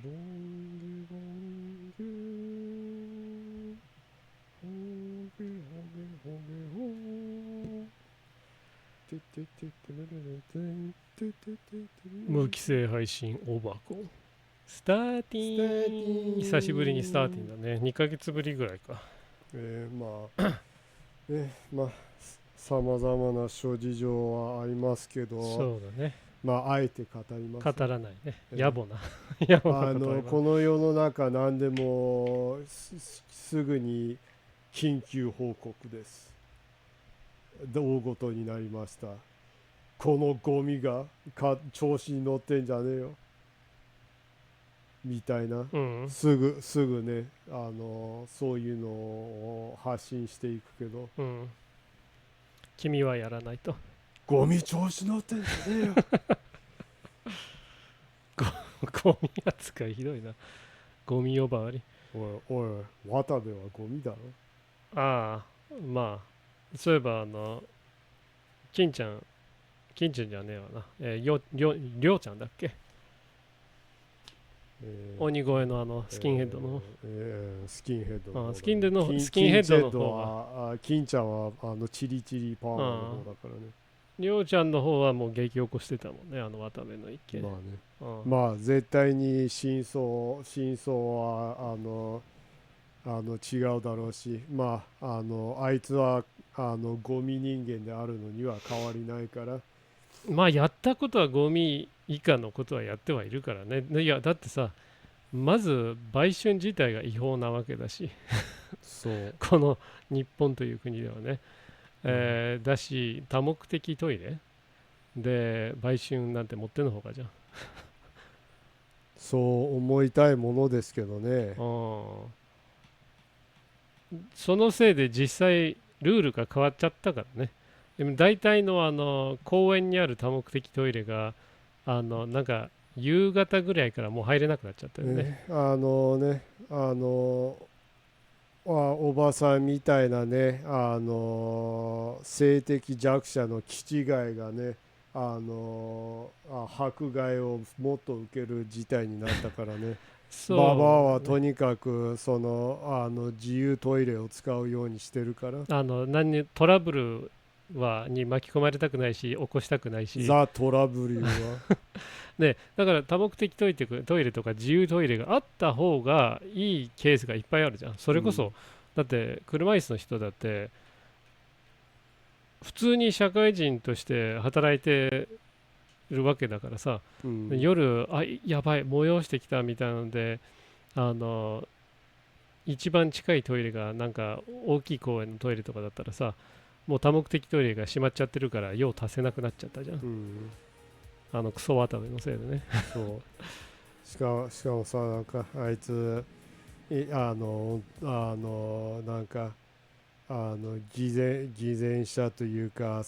ロングロングほげほげほげほててててれれててててて無規制配信オバコスターティン。久しぶりにスターティンだね。2ヶ月ぶりぐらいか。まあさまざまな諸事情はありますけど、そうだね。まああえて語ります。語らないね。野暮な野暮なことはこの世の中何でもすぐに緊急報告です。大ごとになりました。このゴミが調子に乗ってんじゃねえよみたいな、うん、すぐねそういうのを発信していくけど、うん、君はやらないと。ゴミ調子乗ってんじゃねえよゴミ扱いひどいな。ゴミ呼ばわり。おい渡部はゴミだろ。ああ、まあそういえば金ちゃんじゃねえわな。りょうちゃんだっけ、鬼越のスキンヘッドの、スキンヘッドの方だね。スキンヘッドの方が金ちゃんはチリチリパーマの方だからね。りょうちゃんの方はもう激起こしてたもんね、渡部の一件。まあね、まあ絶対に真相は違うだろうし、まああいつはゴミ人間であるのには変わりないから。まあやったことはゴミ以下のことはやってはいるからね。いやだってさ、まず売春自体が違法なわけだしそうこの日本という国ではね、だし多目的トイレで売春なんて持ってのほかじゃん。そう思いたいものですけどね。そのせいで実際ルールが変わっちゃったからね。でも大体の公園にある多目的トイレがなんか夕方ぐらいからもう入れなくなっちゃったよね。おばさんみたいなね、性的弱者の気違いがね、迫害をもっと受ける事態になったからね。ババアはとにかく自由トイレを使うようにしてるから、トラブルに巻き込まれたくないし起こしたくないし、ザ・トラブルはね、だから多目的トイレとか自由トイレがあった方がいいケースがいっぱいあるじゃん。それこそ、だって車椅子の人だって普通に社会人として働いてるわけだからさ、夜やばい催してきたみたいなので一番近いトイレがなんか大きい公園のトイレとかだったらさ、もう多目的トイレが閉まっちゃってるから用足せなくなっちゃったじゃん、クソ渡部のせいでね。そうしかもさ、なんかあいつなんか偽善者というか、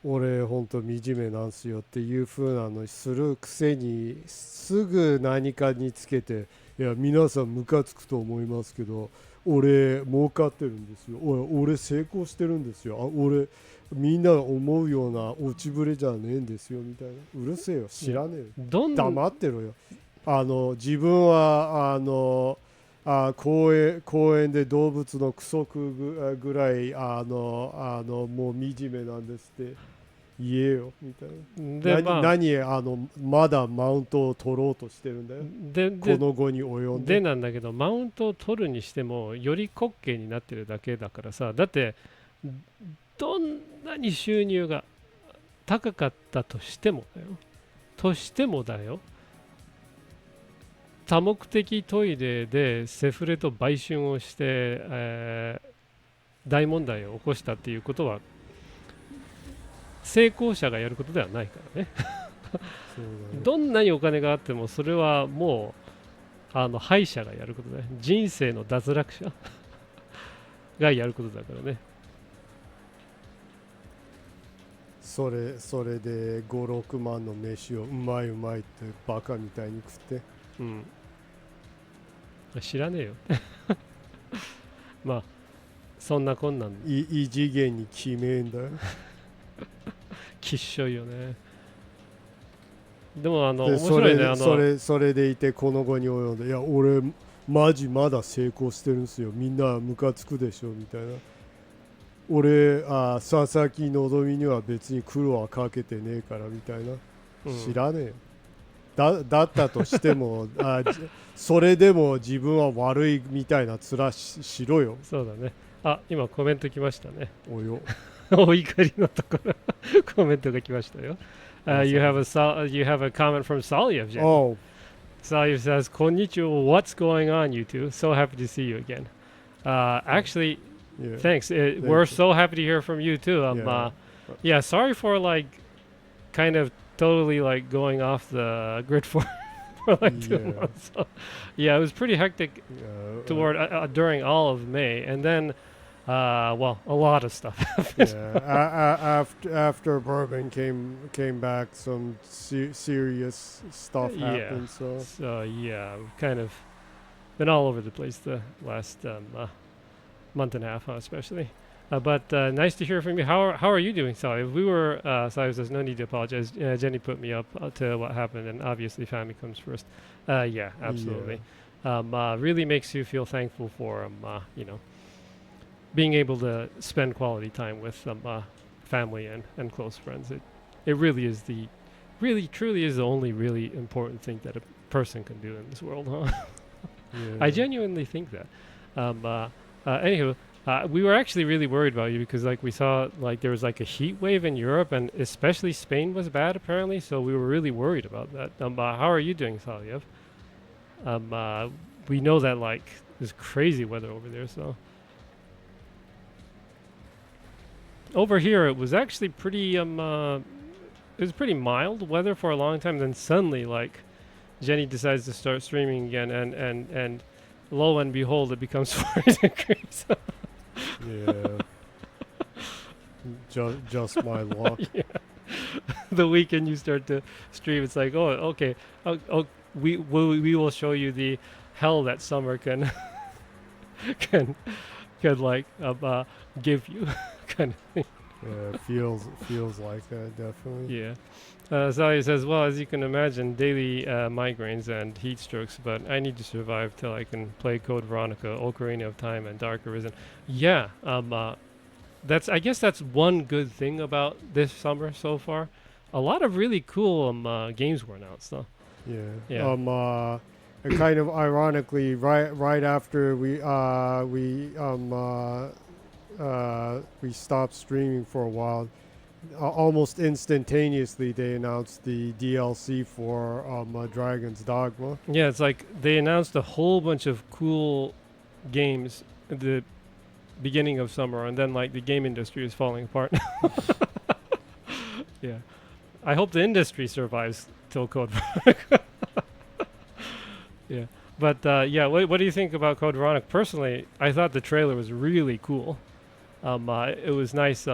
俺ほんと惨めなんすよっていう風なのするくせに、すぐ何かにつけて、いや皆さんムカつくと思いますけど俺儲かってるんですよ、俺成功してるんですよ、俺みんなが思うような落ちぶれじゃねえんですよみたいな。うるせえよ、知らねえよ、黙ってろよ。自分は公園で動物のクソ食うぐらいもう惨めなんですって言えよみたいな。まだマウントを取ろうとしてるんだよ、この後に及んで。なんだけど、マウントを取るにしてもより滑稽になってるだけだからさ。だってどんなに収入が高かったとしてもだよ、多目的トイレでセフレと売春をして、大問題を起こしたっていうことは成功者がやることではないからねどんなにお金があってもそれはもう敗者がやることだよ。人生の脱落者がやることだからね。それで5、6万の飯をうまいうまいってバカみたいに食って、知らねえよまあそんなこんなん異次元に決めんだよきっしょいよね。でも面で白いね。それでいてこの後に及んで、いや俺マジまだ成功してるんすよ、みんなムカつくでしょみたいな。俺佐々木希には別に苦労はかけてねえからみたいな、知らねえよ。だったとしてもそれでも自分は悪いみたいな面しろよ。そうだね。あ、今コメント来ましたね。およお怒りのところコメントが来ましたよ。You have a comment from Salyev, Jenny. Oh, Salyev says, "Konnichiwa, what's going on, you two? So happy to see you again." Actually, yeah. thanks. Thank We're you. so happy to hear from you too. Yeah, sorry for like kind of totally like going off the grid for like 2 months. So, yeah, it was pretty hectic during all of May, and then well, a lot of stuff happened. After bourbon came back, some serious stuff happened. So yeah, we've kind of been all over the place the last month and a half, especially. But nice to hear from you. How are you doing, Sally? Sally says, no need to apologize. Jenny put me up to what happened, and obviously family comes first. Yeah, absolutely. Really makes you feel thankful for being able to spend quality time with family and close friends. It really truly is the only really important thing that a person can do in this world, huh? I genuinely think that. Anywho, we were actually really worried about you because like we saw like there was like a heat wave in Europe, and especially Spain was bad apparently, so we were really worried about that. How are you doing, Salyev? We know that like there's crazy weather over there, so over here it was actually pretty it was pretty mild weather for a long time, then suddenly like Jenny decides to start streaming again, and lo and behold it becomes 40 degrees. Yeah. Just my luck. Yeah. The weekend you start to stream, it's like, oh, okay, we will show you the hell that summer can can like give you, kind of thing. Yeah, it feels like that, definitely. Yeah. Sally says, well, as you can imagine, daily migraines and heat strokes, but I need to survive till I can play Code Veronica, Ocarina of Time, and Dark Arisen. Yeah, I guess that's one good thing about this summer so far. A lot of really cool games were announced, though. Yeah. And kind of ironically, right after we stopped streaming for a while, almost instantaneously they announced the DLC for Dragon's Dogma. Yeah, it's like they announced a whole bunch of cool games at the beginning of summer, and then like the game industry is falling apart. Yeah, I hope the industry survives till Code Veronica. Yeah, but yeah, what do you think about Code Veronica? Personally, I thought the trailer was really cool. It was nice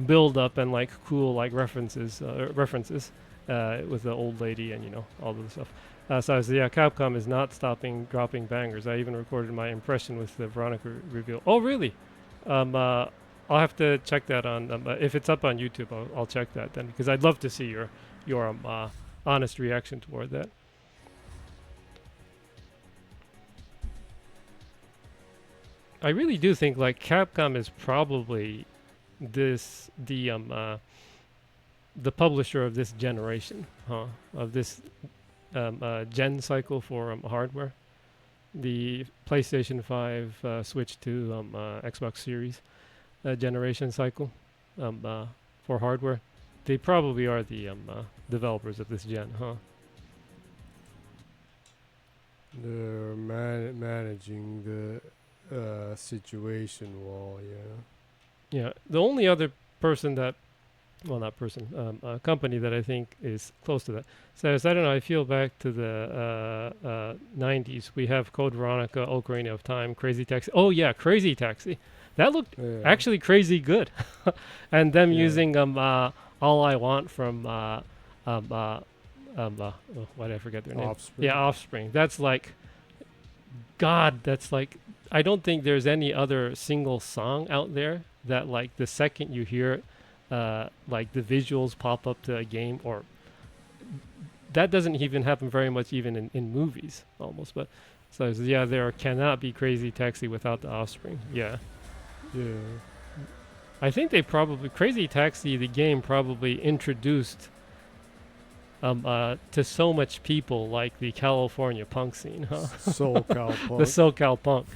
build up and like cool like references with the old lady and all the stuff. So I said, yeah, Capcom is not stopping dropping bangers. I even recorded my impression with the Veronica reveal. Oh, really? I'll have to check that on. If it's up on YouTube, I'll check that then, because I'd love to see your honest reaction toward that. I really do think like Capcom is probably the publisher of this generation, of this gen cycle for hardware. The PlayStation 5, Switch 2, Xbox Series generation cycle for hardware. They probably are the developers of this gen, huh? They're managing the situation well, yeah. Yeah, the only other person that, well, not person, company that I think is close to that says, I don't know, I feel back to the 90s. We have Code Veronica, Ocarina of Time, Crazy Taxi. Oh, yeah, Crazy Taxi. That looked actually crazy good. And them using All I Want from, why did I forget their name? Offspring. Yeah, Offspring. That's like, God, that's like, I don't think there's any other single song out there that like the second you hear it, like the visuals pop up to a game, or that doesn't even happen very much even in movies almost. But so yeah, there cannot be Crazy Taxi without the Offspring. Yeah. I think they probably Crazy Taxi, the game, probably introduced to so much people like the California punk scene, huh? SoCal punk. The SoCal punk.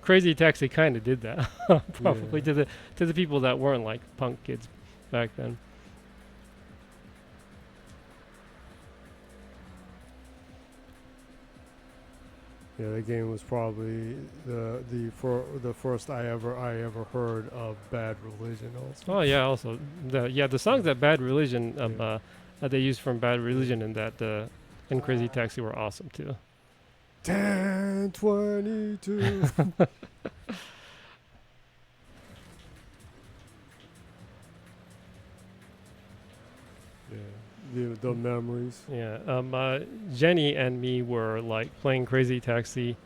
Crazy Taxi kind of did that, probably to the people that weren't like punk kids back then. Yeah, that game was probably the first I ever heard of Bad Religion. Also. Oh yeah, also the songs that Bad Religion that they used from Bad Religion and that in Crazy Taxi were awesome too. 10:22. The memories. Yeah. Jenny and me were like playing Crazy Taxi.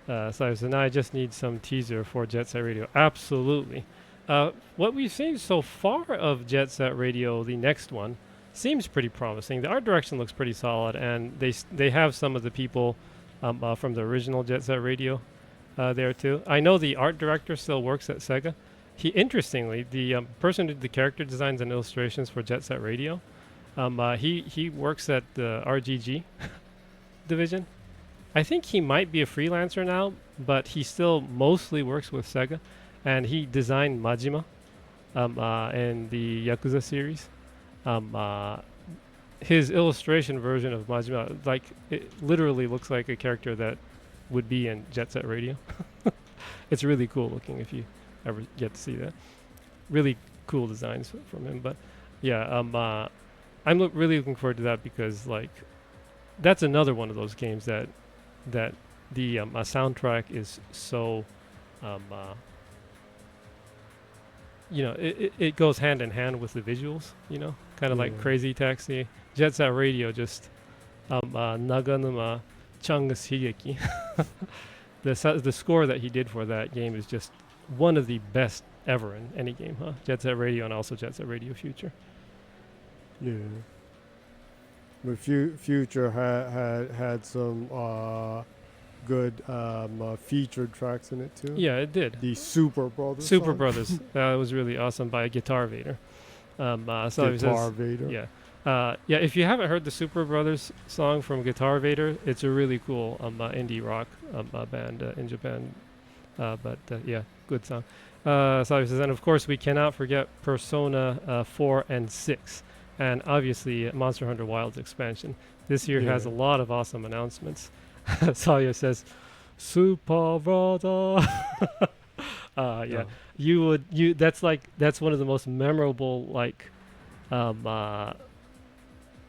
So I said, I just need some teaser for Jet Set Radio. Absolutely. What we've seen so far of Jet Set Radio, the next one, seems pretty promising. The art direction looks pretty solid, and they have some of the people from the original Jet Set Radio there too. I know the art director still works at Sega. Interestingly, the person who did the character designs and illustrations for Jet Set Radio, he works at the RGG division. I think he might be a freelancer now, but he still mostly works with Sega, and he designed Majima in the Yakuza series. His illustration version of Majima, like, it literally looks like a character that would be in Jet Set Radio. It's really cool looking if you ever get to see that. Really cool designs from him. But yeah, I'm really looking forward to that because like that's another one of those games that the soundtrack is so it goes hand in hand with the visuals, kind of like Crazy Taxi. Jet Set Radio just Naganuma Changus Higeki. The score that he did for that game is just one of the best ever in any game, huh? Jet Set Radio and also Jet Set Radio Future. Yeah. But Future had some good featured tracks in it too. Yeah, it did. The Super Brothers. Super Brothers. That was really awesome by Guitar Vader. Guitar Vader. Yeah. If you haven't heard the Super Brothers song from Guitar Vader, it's a really cool indie rock band in Japan. Good song. And of course, we cannot forget Persona 4 and 6. And obviously, Monster Hunter Wilds expansion. This year has a lot of awesome announcements. Sawyer says, Super Brother. That's one of the most memorable, like,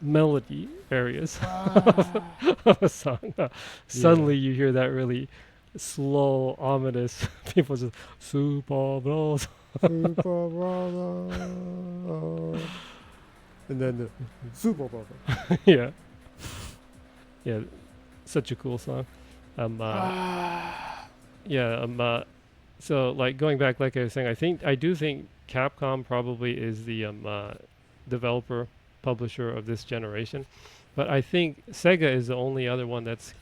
melody areas of a song. Suddenly you hear that really slow, ominous, people just, Super Brother. Super Brother. And then the Super Brother. Yeah, such a cool song. So like going back, like I was saying, I do think Capcom probably is the developer publisher of this generation, but I think Sega is the only other one that's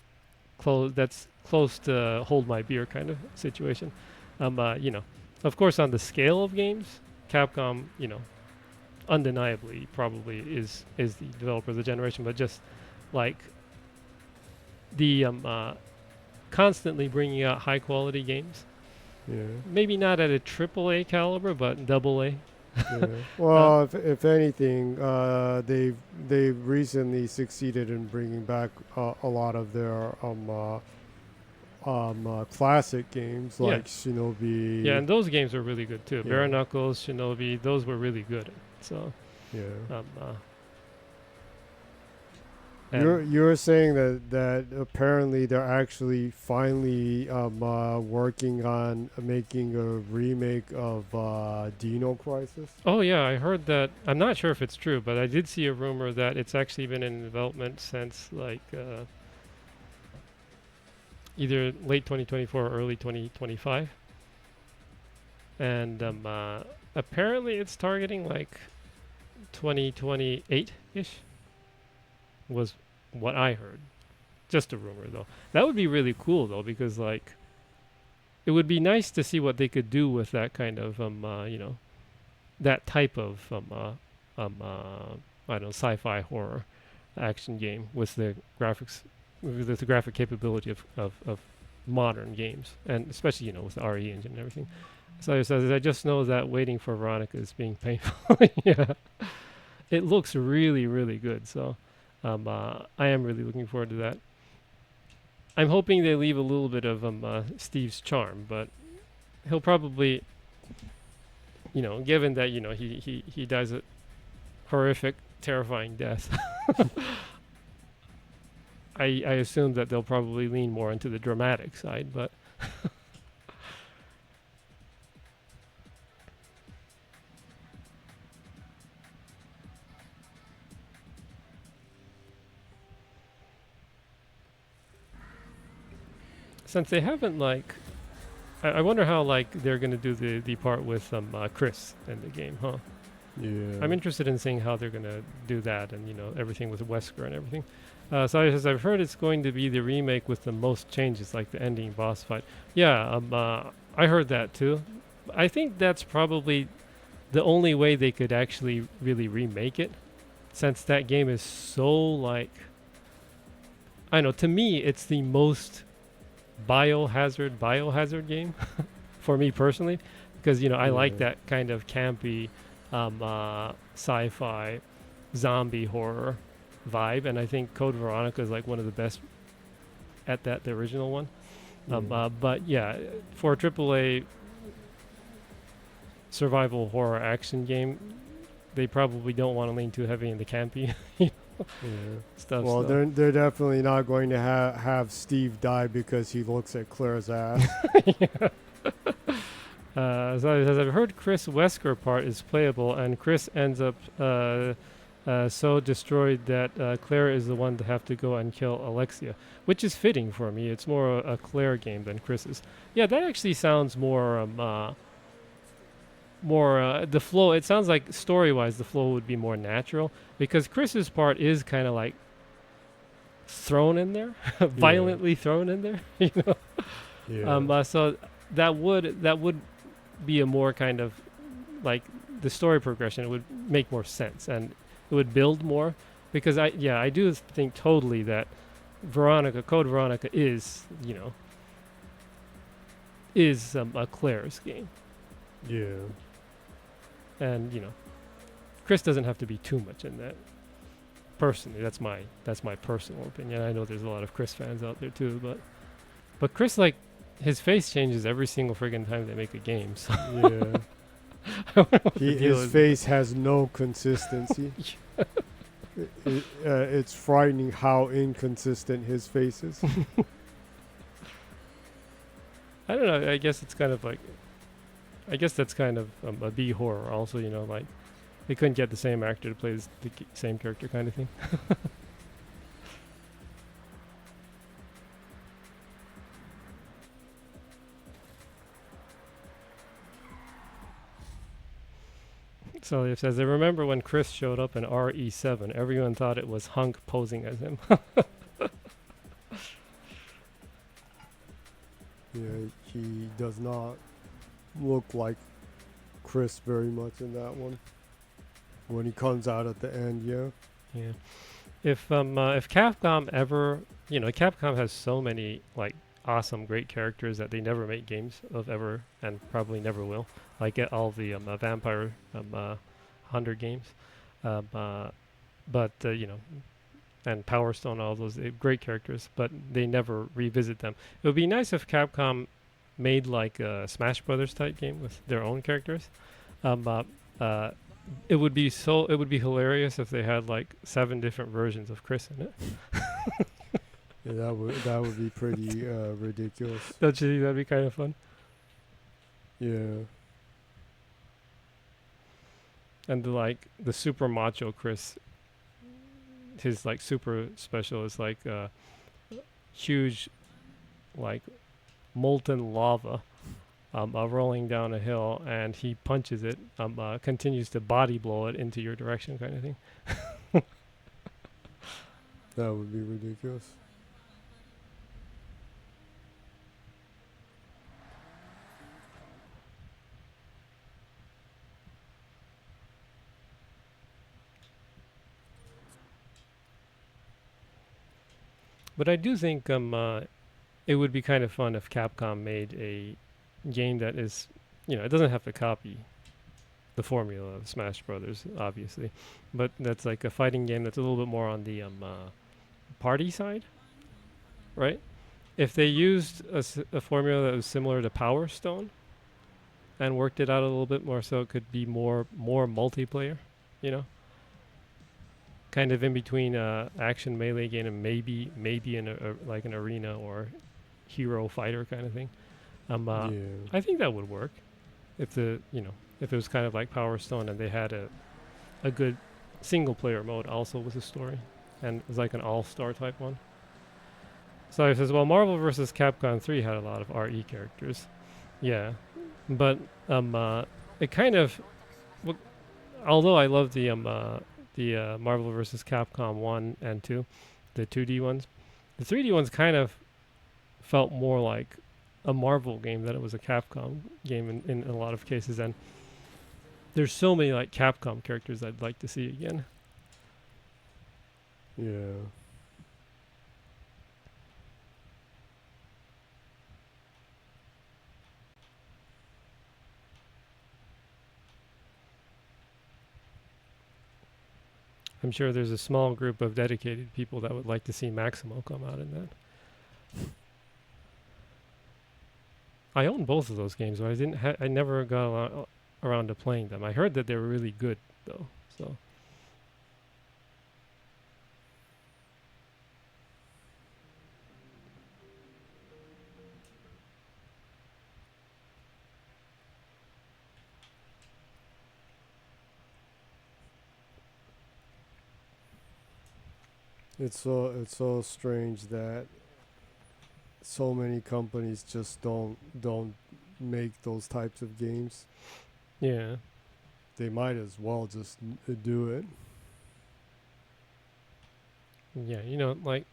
close to hold my beer kind of situation. Of course, on the scale of games, Capcom, undeniably probably is the developer of the generation, but just like the constantly bringing out high quality games. Yeah. Maybe not at a AAA caliber, but AA. Yeah. Well, if anything, they've recently succeeded in bringing back a lot of their classic games like Shinobi. Yeah, and those games are really good too. Bare Knuckles, Shinobi, those were really good. So you're saying that apparently they're actually finally working on making a remake of Dino Crisis. Oh yeah, I heard that. I'm not sure if it's true, but I did see a rumor that it's actually been in development since like either late 2024 or early 2025, and apparently it's targeting like 2028-ish was what I heard. Just a rumor though. That would be really cool though, because like it would be nice to see what they could do with that kind of that type of I don't know, sci-fi horror action game with the graphics, with the graphic capability of modern games, and especially with the RE engine and everything. So I just know that waiting for Veronica is being painful. Yeah, it looks really, really good. So I am really looking forward to that. I'm hoping they leave a little bit of Steve's charm, but he'll probably, given that he dies a horrific, terrifying death, I assume that they'll probably lean more into the dramatic side, but. Since they haven't I wonder how they're gonna do the part with Chris in the game, huh? Yeah. I'm interested in seeing how they're gonna do that, and everything with Wesker and everything. So as I've heard, it's going to be the remake with the most changes, like the ending boss fight. Yeah, I heard that too. I think that's probably the only way they could actually really remake it, since that game is so I don't know. To me, it's the most biohazard game for me personally, because I like that kind of campy sci-fi zombie horror vibe, and I think Code Veronica is one of the best at that, the original one. But yeah, for a AAA survival horror action game, they probably don't want to lean too heavy in the campy stuff. Well, so. they're definitely not going to have Steve die because he looks at Claire's ass. So as I've heard, Chris Wesker part is playable, and Chris ends up so destroyed that Claire is the one to have to go and kill Alexia, which is fitting for me. It's more a Claire game than Chris's. Yeah, that actually sounds more the flow. It sounds like story-wise the flow would be more natural, because Chris's part is kind of thrown in there, violently thrown in there. Yeah. So that would be a more kind of the story progression. It would make more sense, and it would build more, because I do think totally that Code Veronica is a Claire's game. Yeah. And Chris doesn't have to be too much in that. Personally, that's my personal opinion. I know there's a lot of Chris fans out there too, but Chris, his face changes every single friggin' time they make a game. So Yeah. His face has no consistency. It's frightening how inconsistent his face is. I don't know. I guess it's kind of I guess that's kind of a B horror. Also, they couldn't get the same actor to play the same character, kind of thing. So it says, I remember when Chris showed up in RE7, everyone thought it was Hunk posing as him. Yeah, he does not look like Chris very much in that one. When he comes out at the end, yeah. Yeah. If Capcom ever, Capcom has so many awesome, great characters that they never make games of ever, and probably never will. All the Vampire Hunter games, but and Power Stone, all those great characters, but they never revisit them. It would be nice if Capcom made a Smash Brothers type game with their own characters. It would be hilarious if they had 7 different versions of Chris in it. Yeah, that would be pretty ridiculous. Don't you think that'd be kind of fun? Yeah. And the super macho Chris, his super special is huge, molten lava, rolling down a hill, and he punches it, continues to body blow it into your direction, kind of thing. That would be ridiculous. But I do think it would be kind of fun if Capcom made a game that is, it doesn't have to copy the formula of Smash Brothers, obviously, but that's like a fighting game that's a little bit more on the party side, right? If they used a formula that was similar to Power Stone and worked it out a little bit more so it could be more multiplayer, kind of in between action melee game and maybe in like an arena or hero fighter kind of thing. I think that would work if if it was kind of like Power Stone and they had a good single player mode also with a story and it was like an all-star type one. So he says, well, Marvel vs. Capcom 3 had a lot of RE characters. Yeah, but it kind of, although I love the Marvel vs. Capcom 1 and 2, the 2D ones, the 3D ones kind of felt more like a Marvel game than it was a Capcom game in a lot of cases, and there's so many like Capcom characters I'd like to see again. Yeah. I'm sure there's a small group of dedicated people that would like to see Maximo come out in that. I own both of those games, but I never got around to playing them. I heard that they were really good, though. So it's so strange that so many companies just don't make those types of games. yeah, They might as well just do it. yeah, like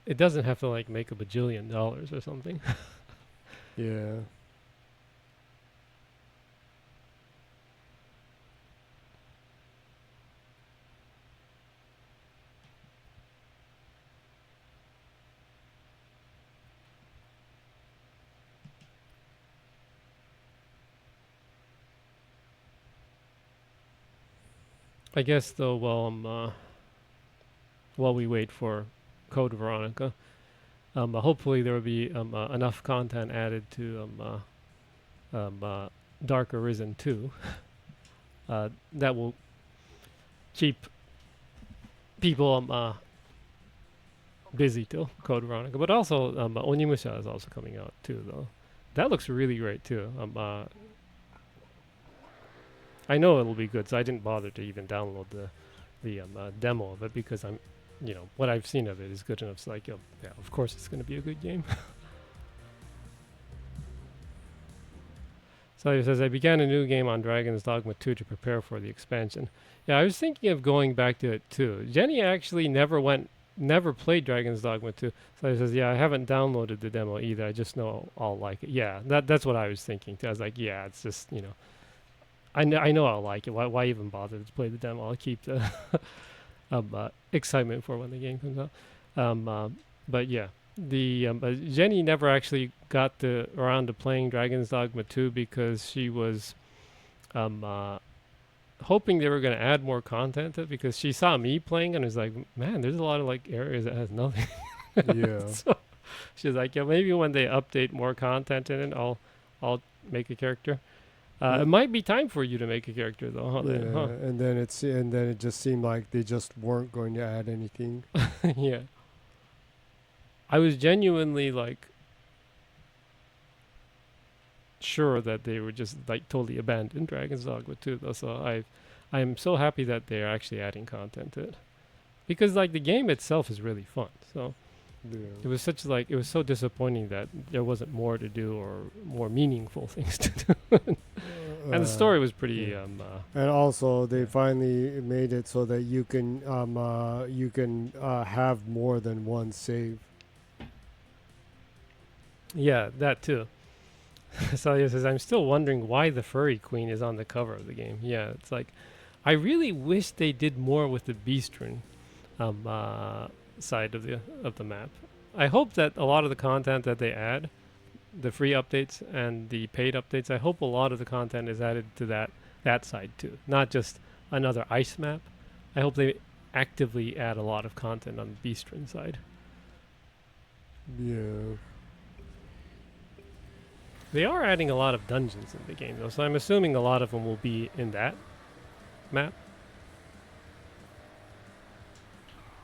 it doesn't have to like make $1 bajillion or something. Yeah. I guess though, while we wait for Code Veronica, hopefully there will be enough content added to Dark Arisen 2 that will keep people busy till Code Veronica. But also Onimusha is also coming out too, though. That looks really great too. I know it'll be good, so I didn't bother to even download the demo of it because what I've seen of it is good enough. It's like, yeah, of course it's going to be a good game. So he says, I began a new game on Dragon's Dogma 2 to prepare for the expansion. Yeah, I was thinking of going back to it too. Jenny actually never played Dragon's Dogma 2. So he says, yeah, I haven't downloaded the demo either. I just know I'll like it. Yeah, that's what I was thinking too. I was like, yeah, it's just, I know I'll like it. Why even bother to play the demo? I'll keep the excitement for when the game comes out. But yeah, Jenny never actually got around to playing Dragon's Dogma 2 because she was hoping they were going to add more content to it because she saw me playing and was like, man, there's a lot of like areas that has nothing. Yeah. So she's like, yeah, maybe when they update more content in it, I'll make a character. It might be time for you to make a character though, huh? Yeah, Huh? and then it just seemed like they just weren't going to add anything. Yeah. I was genuinely like sure that they were just like totally abandoned Dragon's Dogma 2 though, so I'm so happy that they're actually adding content to it. Because like the game itself is really fun. So Yeah. it was so disappointing that there wasn't more to do or more meaningful things to do. And the story was pretty. yeah. And also, they yeah. finally made it so that you can have more than one save. Yeah, that too. Salia says, I'm still wondering why the furry queen is on the cover of the game. Yeah, it's like, I really wish they did more with the Beastren side of the map. I hope that a lot of the content that they add, the free updates and the paid updates, I hope a lot of the content is added to that side too. Not just another ice map. I hope they actively add a lot of content on the Beastren side. Yeah. They are adding a lot of dungeons in the game though, so I'm assuming a lot of them will be in that map.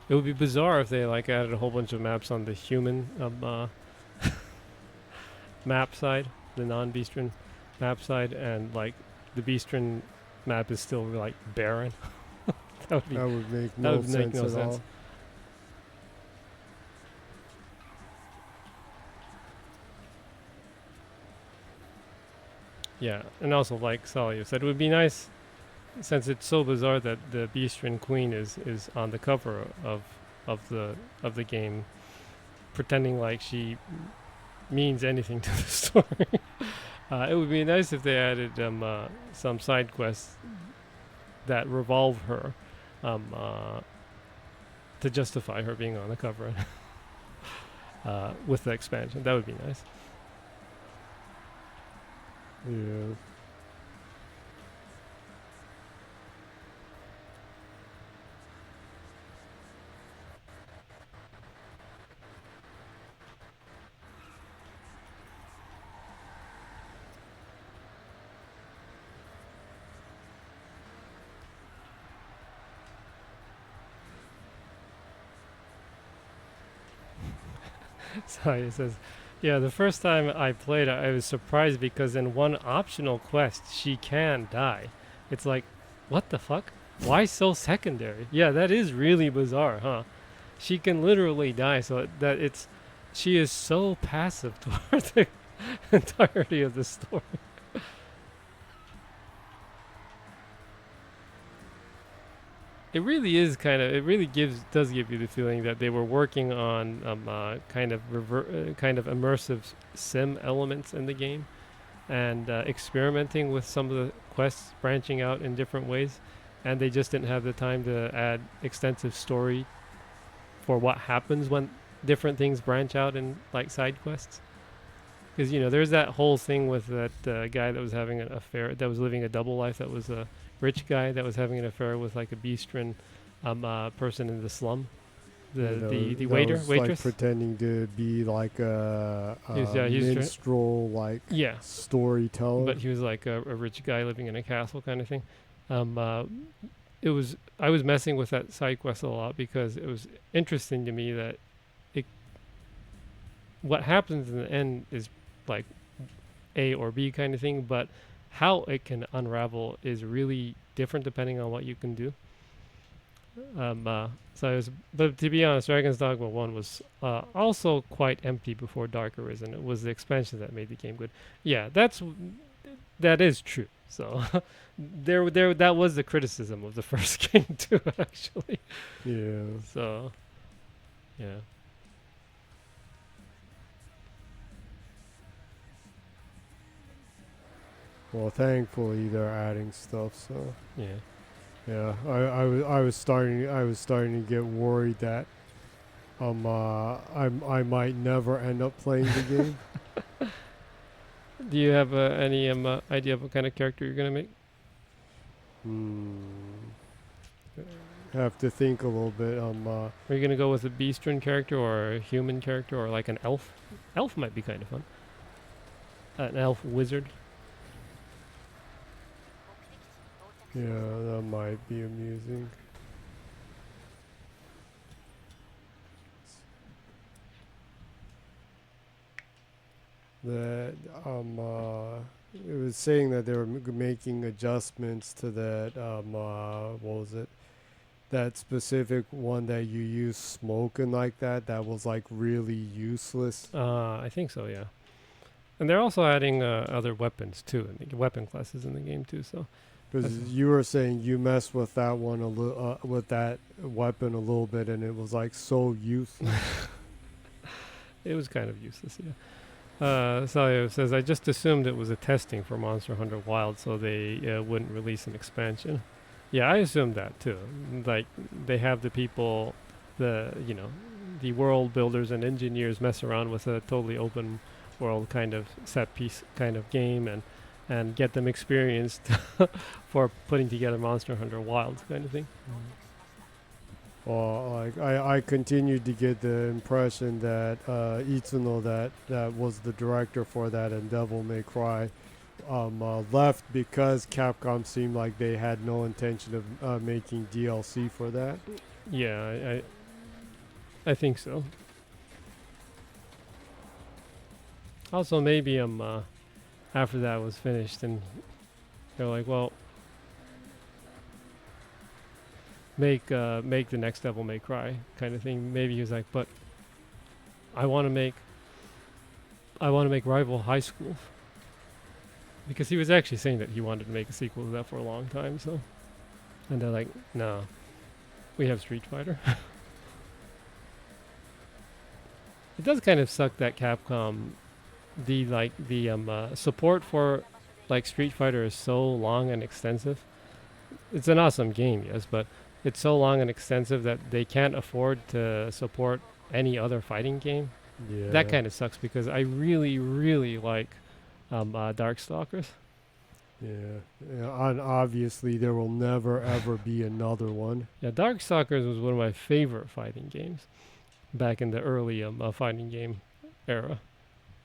It would be bizarre if they like added a whole bunch of maps on the human map side, the non-Beastren map side, and like the Beastren map is still like barren. That would make no sense at all. Yeah, and also like Salia said, it would be nice, since it's so bizarre that the Beastren Queen is on the cover of the game, pretending like she means anything to the story. It would be nice if they added some side quests that revolve her to justify her being on the cover with the expansion. That would be nice. Yeah. Sorry, it says, yeah, the first time I played, I was surprised because in one optional quest, she can die. It's like, what the fuck? Why so secondary? Yeah, that is really bizarre, huh? She can literally die, so that she is so passive toward the entirety of the story. It really is it really does give you the feeling that they were working on kind of immersive sim elements in the game, and experimenting with some of the quests branching out in different ways, and they just didn't have the time to add extensive story for what happens when different things branch out in like side quests. Because there's that whole thing with that guy that was having an affair, that was living a double life, that was a rich guy that was having an affair with like a Beastren person in the slum, the waitress, like pretending to be like a minstrel, like storyteller. But he was like a rich guy living in a castle kind of thing. I was messing with that side quest a lot because it was interesting to me that what happens in the end is like A or B kind of thing, but how it can unravel is really different depending on what you can do. But to be honest, Dragon's Dogma 1 was also quite empty before Dark Arisen. It was the expansion that made the game good. Yeah, that is true. So that was the criticism of the first game too, actually. Yeah. So, yeah. Well, thankfully they're adding stuff. So yeah. I was starting to get worried that I might never end up playing the game. Do you have any idea of what kind of character you're gonna make? Have to think a little bit. Are you gonna go with a Beastren character or a human character or like an elf? Elf might be kind of fun. An elf wizard. Yeah, that might be amusing. That it was saying that they were making adjustments to that what was it? That specific one that you use smoking like that was like really useless. I think so, yeah. And they're also adding other weapons too, and weapon classes in the game too. So Because you were saying you messed with that one a little, with that weapon a little bit, and it was like so useless. it was kind of useless, yeah. Sayo says, I just assumed it was a testing for Monster Hunter Wild, so they wouldn't release an expansion. Yeah, I assumed that too. Like they have the people, the world builders and engineers mess around with a totally open world kind of set piece kind of game and get them experienced for putting together Monster Hunter Wild kind of thing. Well, like I continued to get the impression that Itsuno, that was the director for that and Devil May Cry, left because Capcom seemed like they had no intention of making DLC for that. Yeah, I think so. Also, maybe after that was finished, and they're like, well, make the next Devil May Cry kind of thing. Maybe he was like, but I want to make Rival High School, because he was actually saying that he wanted to make a sequel to that for a long time. So, and they're like, no, we have Street Fighter. It does kind of suck that Capcom, the support for like Street Fighter is so long and extensive. It's an awesome game, yes, but it's so long and extensive that they can't afford to support any other fighting game. Yeah. That kind of sucks, because I really, really like Darkstalkers. Yeah, and obviously there will never ever be another one. Yeah, Darkstalkers was one of my favorite fighting games back in the early fighting game era.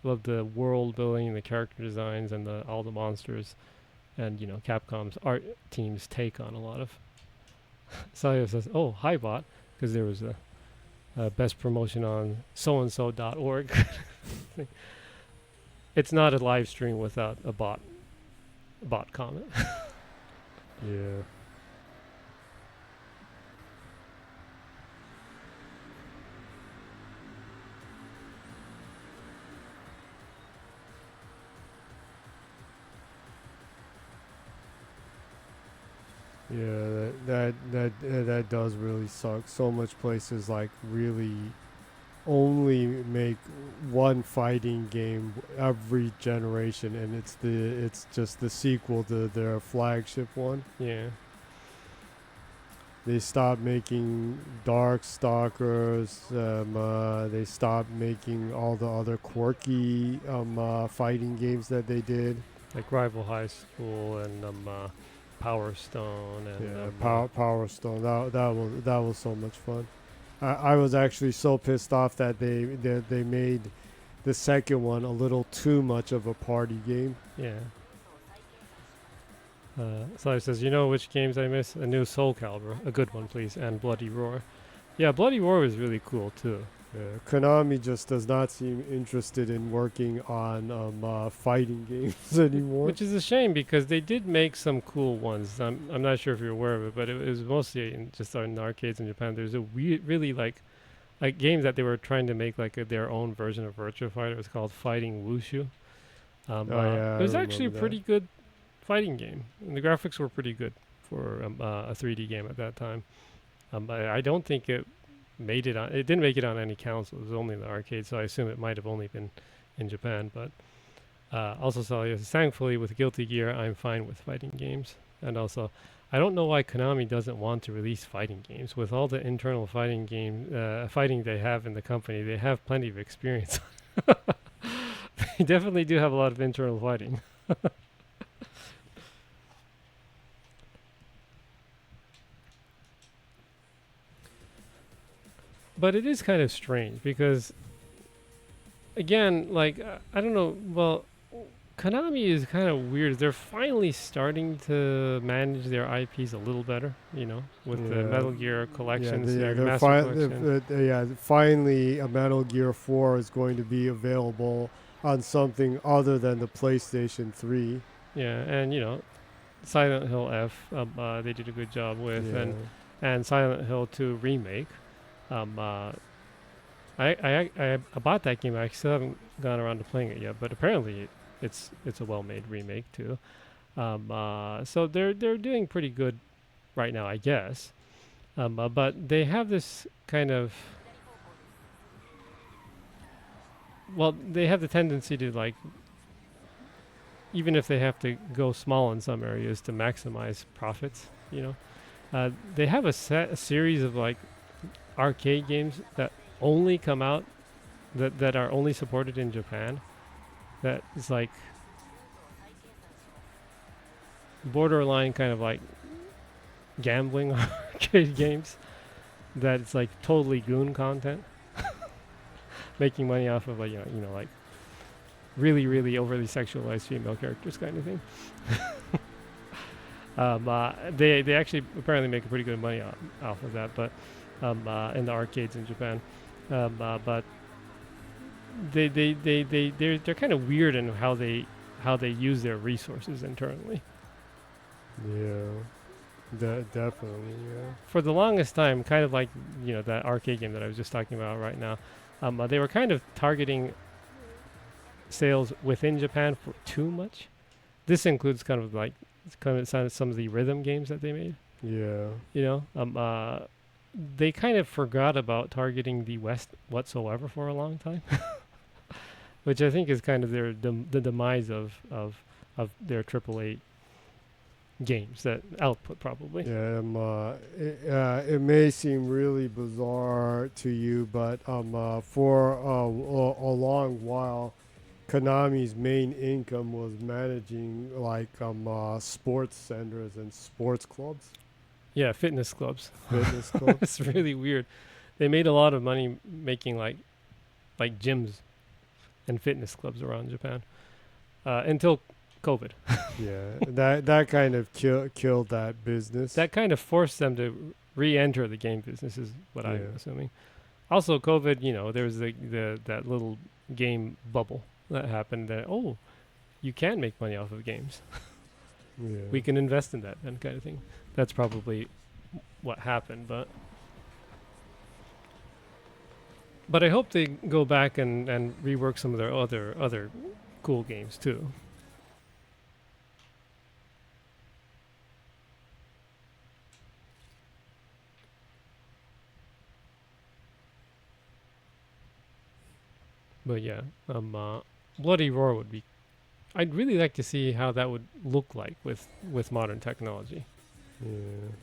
Loved the world building, the character designs, and all the monsters, and Capcom's art team's take on a lot of. Sayo says, "Oh, hi bot," because there was a best promotion on soandso.org. It's not a live stream without a bot comment. Yeah. Yeah, that does really suck. So much places like really only make one fighting game every generation, and it's just the sequel to their flagship one. Yeah. They stopped making Darkstalkers. They stopped making all the other quirky fighting games that they did. Like Rival High School and Power Stone and Power Stone. That was so much fun. I was actually so pissed off that they made the second one a little too much of a party game. Yeah. So it says, which games I miss? A new Soul Calibur, a good one, please, and Bloody Roar. Yeah, Bloody Roar was really cool too. Konami just does not seem interested in working on fighting games anymore. Which is a shame, because they did make some cool ones. I'm not sure if you're aware of it, but it was mostly just in arcades in Japan. There's a really like games that they were trying to make like their own version of Virtua Fighter. It was called Fighting Wushu. It was actually a pretty good fighting game, and the graphics were pretty good for a 3D game at that time. I don't think it didn't make it on any console. It was only in the arcade, so I assume it might have only been in Japan. But also, thankfully, with Guilty Gear, I'm fine with fighting games. And also, I don't know why Konami doesn't want to release fighting games. With all the internal fighting they have in the company, they have plenty of experience. They definitely do have a lot of internal fighting. But it is kind of strange, because, again, like, I don't know, well, Konami is kind of weird. They're finally starting to manage their IPs a little better, with the Metal Gear collections. Finally, a Metal Gear 4 is going to be available on something other than the PlayStation 3. Yeah, and, Silent Hill F, they did a good job with, and Silent Hill 2 Remake. I bought that game. I still haven't gone around to playing it yet, but apparently it's a well-made remake too. So they're doing pretty good right now, I guess. But they have this kind of they have the tendency to like, even if they have to go small in some areas to maximize profits, they have a series of like arcade games that only come out that are only supported in Japan. That is like borderline kind of like gambling arcade games. That it's like totally goon content, making money off of like like really really overly sexualized female characters kind of thing. They actually apparently make pretty good money off of that, but in the arcades in Japan, but they're kind of weird in how they use their resources internally. Yeah, definitely. Yeah. For the longest time, kind of like that arcade game that I was just talking about right now, they were kind of targeting sales within Japan for too much. This includes kind of some of the rhythm games that they made. Yeah. They kind of forgot about targeting the West whatsoever for a long time, which I think is kind of the demise of their AAA games that output probably. Yeah. It may seem really bizarre to you, but for a long while, Konami's main income was managing like sports centers and sports clubs. Yeah, fitness clubs. Fitness clubs. It's really weird. They made a lot of money making like gyms and fitness clubs around Japan until COVID. Yeah, that kind of killed that business. That kind of forced them to re-enter the game business, is what I'm assuming. Also, COVID, there was that little game bubble that happened. That you can make money off of games. Yeah. We can invest in that and kind of thing. That's probably what happened, but I hope they go back and rework some of their other cool games too. But yeah, Bloody Roar would be. I'd really like to see how that would look like with modern technology. Yeah.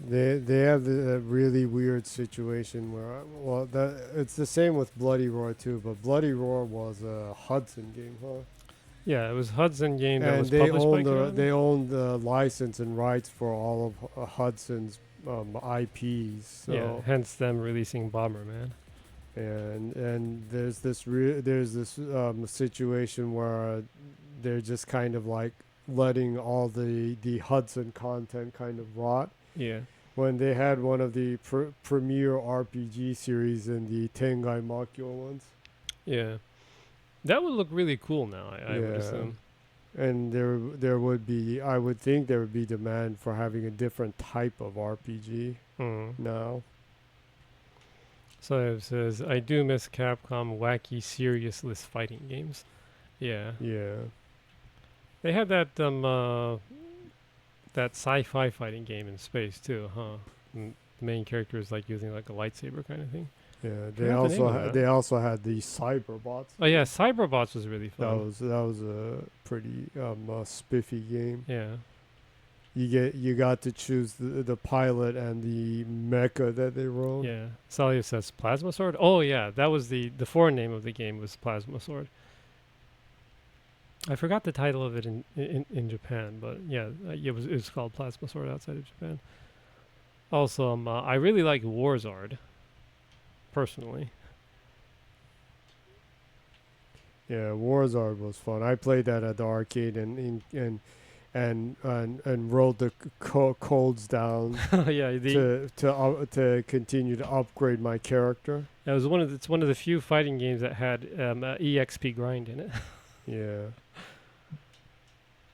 They have a really weird situation where it's the same with Bloody Roar too, but Bloody Roar was a Hudson game, huh? Yeah, it was Hudson game that And was published by Konami. they owned the license and rights for all of Hudson's IPs. So Yeah, hence them releasing Bomberman. and there's this situation where they're just kind of like letting all the Hudson content kind of rot. Yeah. When they had one of the premier RPG series in the Tengai Makyo ones. Yeah. That would look really cool now, I would assume. And there would be, I would think there would be demand for having a different type of RPG now. So it says, I do miss Capcom wacky seriousless fighting games. Yeah. Yeah. They had that that sci-fi fighting game in space too, huh? And the main character is like using like a lightsaber kind of thing. Yeah, they Forgot also had the Cyberbots. Oh yeah, Cyberbots was really fun. That was a pretty spiffy game. Yeah. You got to choose the pilot and the mecha that they rode. Yeah. Salia says Plasma Sword. Oh yeah, that was the foreign name of the game was Plasma Sword. I forgot the title of it in Japan, but yeah, it was called Plasma Sword outside of Japan. Also, I really like Warzard, personally. Yeah, Warzard was fun. I played that at the arcade and wrote the codes down. Yeah, to continue to upgrade my character. It was it's one of the few fighting games that had EXP grind in it. Yeah.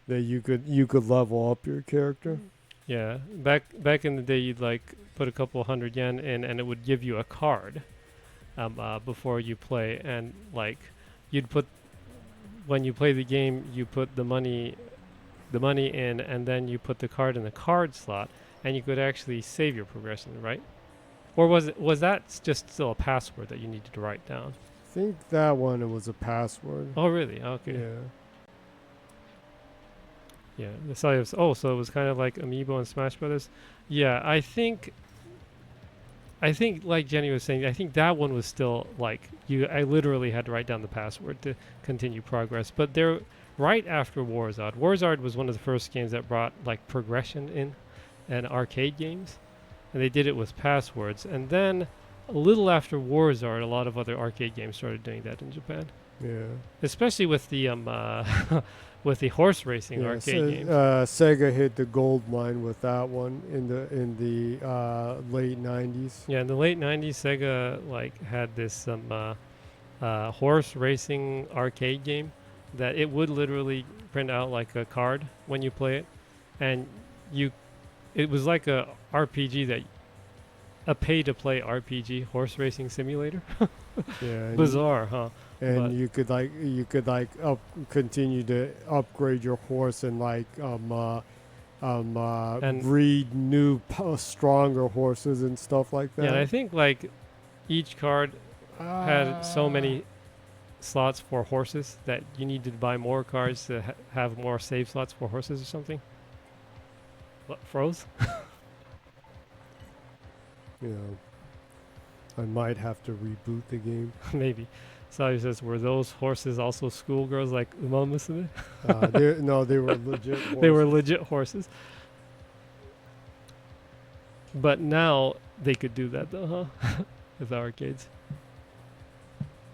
That you could level up your character. Yeah, back in the day, you'd like put a couple $100 yen in, and it would give you a card before you play, and like you'd put when you play the game, you put the money in, and then you put the card in the card slot, and you could actually save your progression, right? Or was that just still a password that you needed to write down? I think that one it was a password. Oh, really? Okay. Yeah. Yeah. So it was kind of like Amiibo and Smash Brothers. Yeah, I think like Jenny was saying, I think that one was still like I literally had to write down the password to continue progress. But there, right after Warzard was one of the first games that brought like progression in, and arcade games, and they did it with passwords. And then a little after Warzard, a lot of other arcade games started doing that in Japan. Yeah. Especially with the with the horse racing arcade games. Sega hit the gold mine with that one in the late 90s. Yeah, in the late 90s, Sega like had this horse racing arcade game that it would literally print out like a card when you play it, and it was like a RPG a pay-to-play RPG horse racing simulator. Yeah. Bizarre, huh? And you could continue to upgrade your horse and breed new stronger horses and stuff like that. Yeah, and I think like each card had so many slots for horses that you needed to buy more cards to have more save slots for horses or something. What, froze? You know, I might have to reboot the game. Maybe. Sally says, were those horses also schoolgirls like Uma Musume? No, they were legit horses. They were legit horses. But now they could do that though, huh? With the arcades.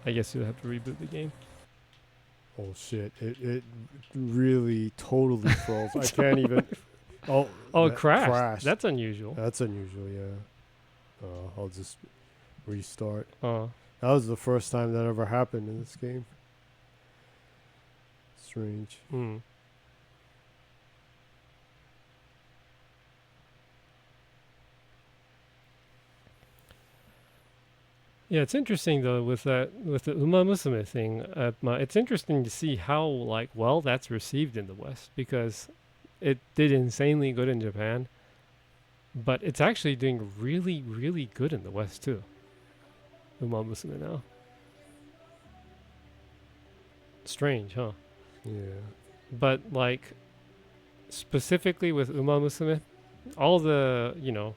I guess you'd have to reboot the game. Oh shit! It really totally froze. I can't even. Oh, it crashed. That's unusual. That's unusual, yeah. I'll just restart. That was the first time that ever happened in this game. Strange. Yeah, it's interesting though with the Uma Musume thing. It's interesting to see how well that's received in the West, because it did insanely good in Japan, but it's actually doing really, really good in the West too. Uma Musume now. Strange, huh? Yeah. But specifically with Uma Musume, all the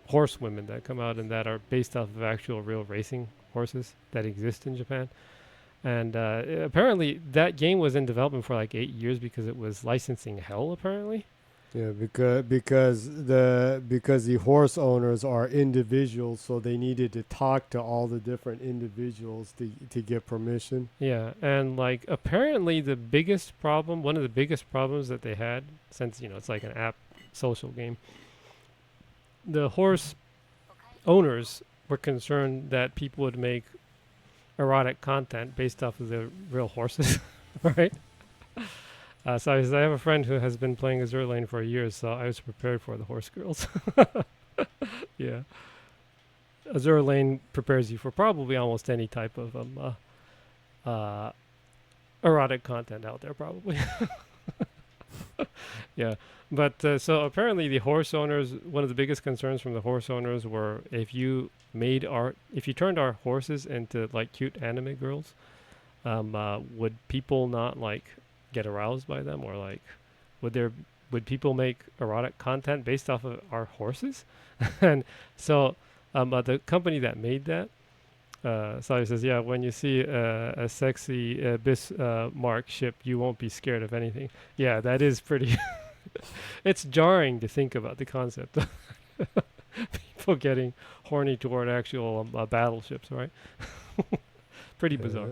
horsewomen that come out and that are based off of actual real racing horses that exist in Japan. And apparently that game was in development for 8 years because it was licensing hell, apparently. Yeah, because the horse owners are individuals, so they needed to talk to all the different individuals to get permission. Yeah, and apparently one of the biggest problems that they had, since it's like an app social game, the horse owners were concerned that people would make erotic content based off of the real horses, right? So I have a friend who has been playing Azure Lane for years, so I was prepared for the horse girls. Yeah. Azure Lane prepares you for probably almost any type of erotic content out there, probably. Yeah. But so apparently the horse owners, one of the biggest concerns from the horse owners were if you turned our horses into cute anime girls, would people not get aroused by them, or would people make erotic content based off of our horses? And so the company that made that, Sally says, yeah, when you see a sexy Bismarck ship, you won't be scared of anything. Yeah, that is pretty it's jarring to think about the concept of people getting horny toward actual battleships, right? Pretty bizarre.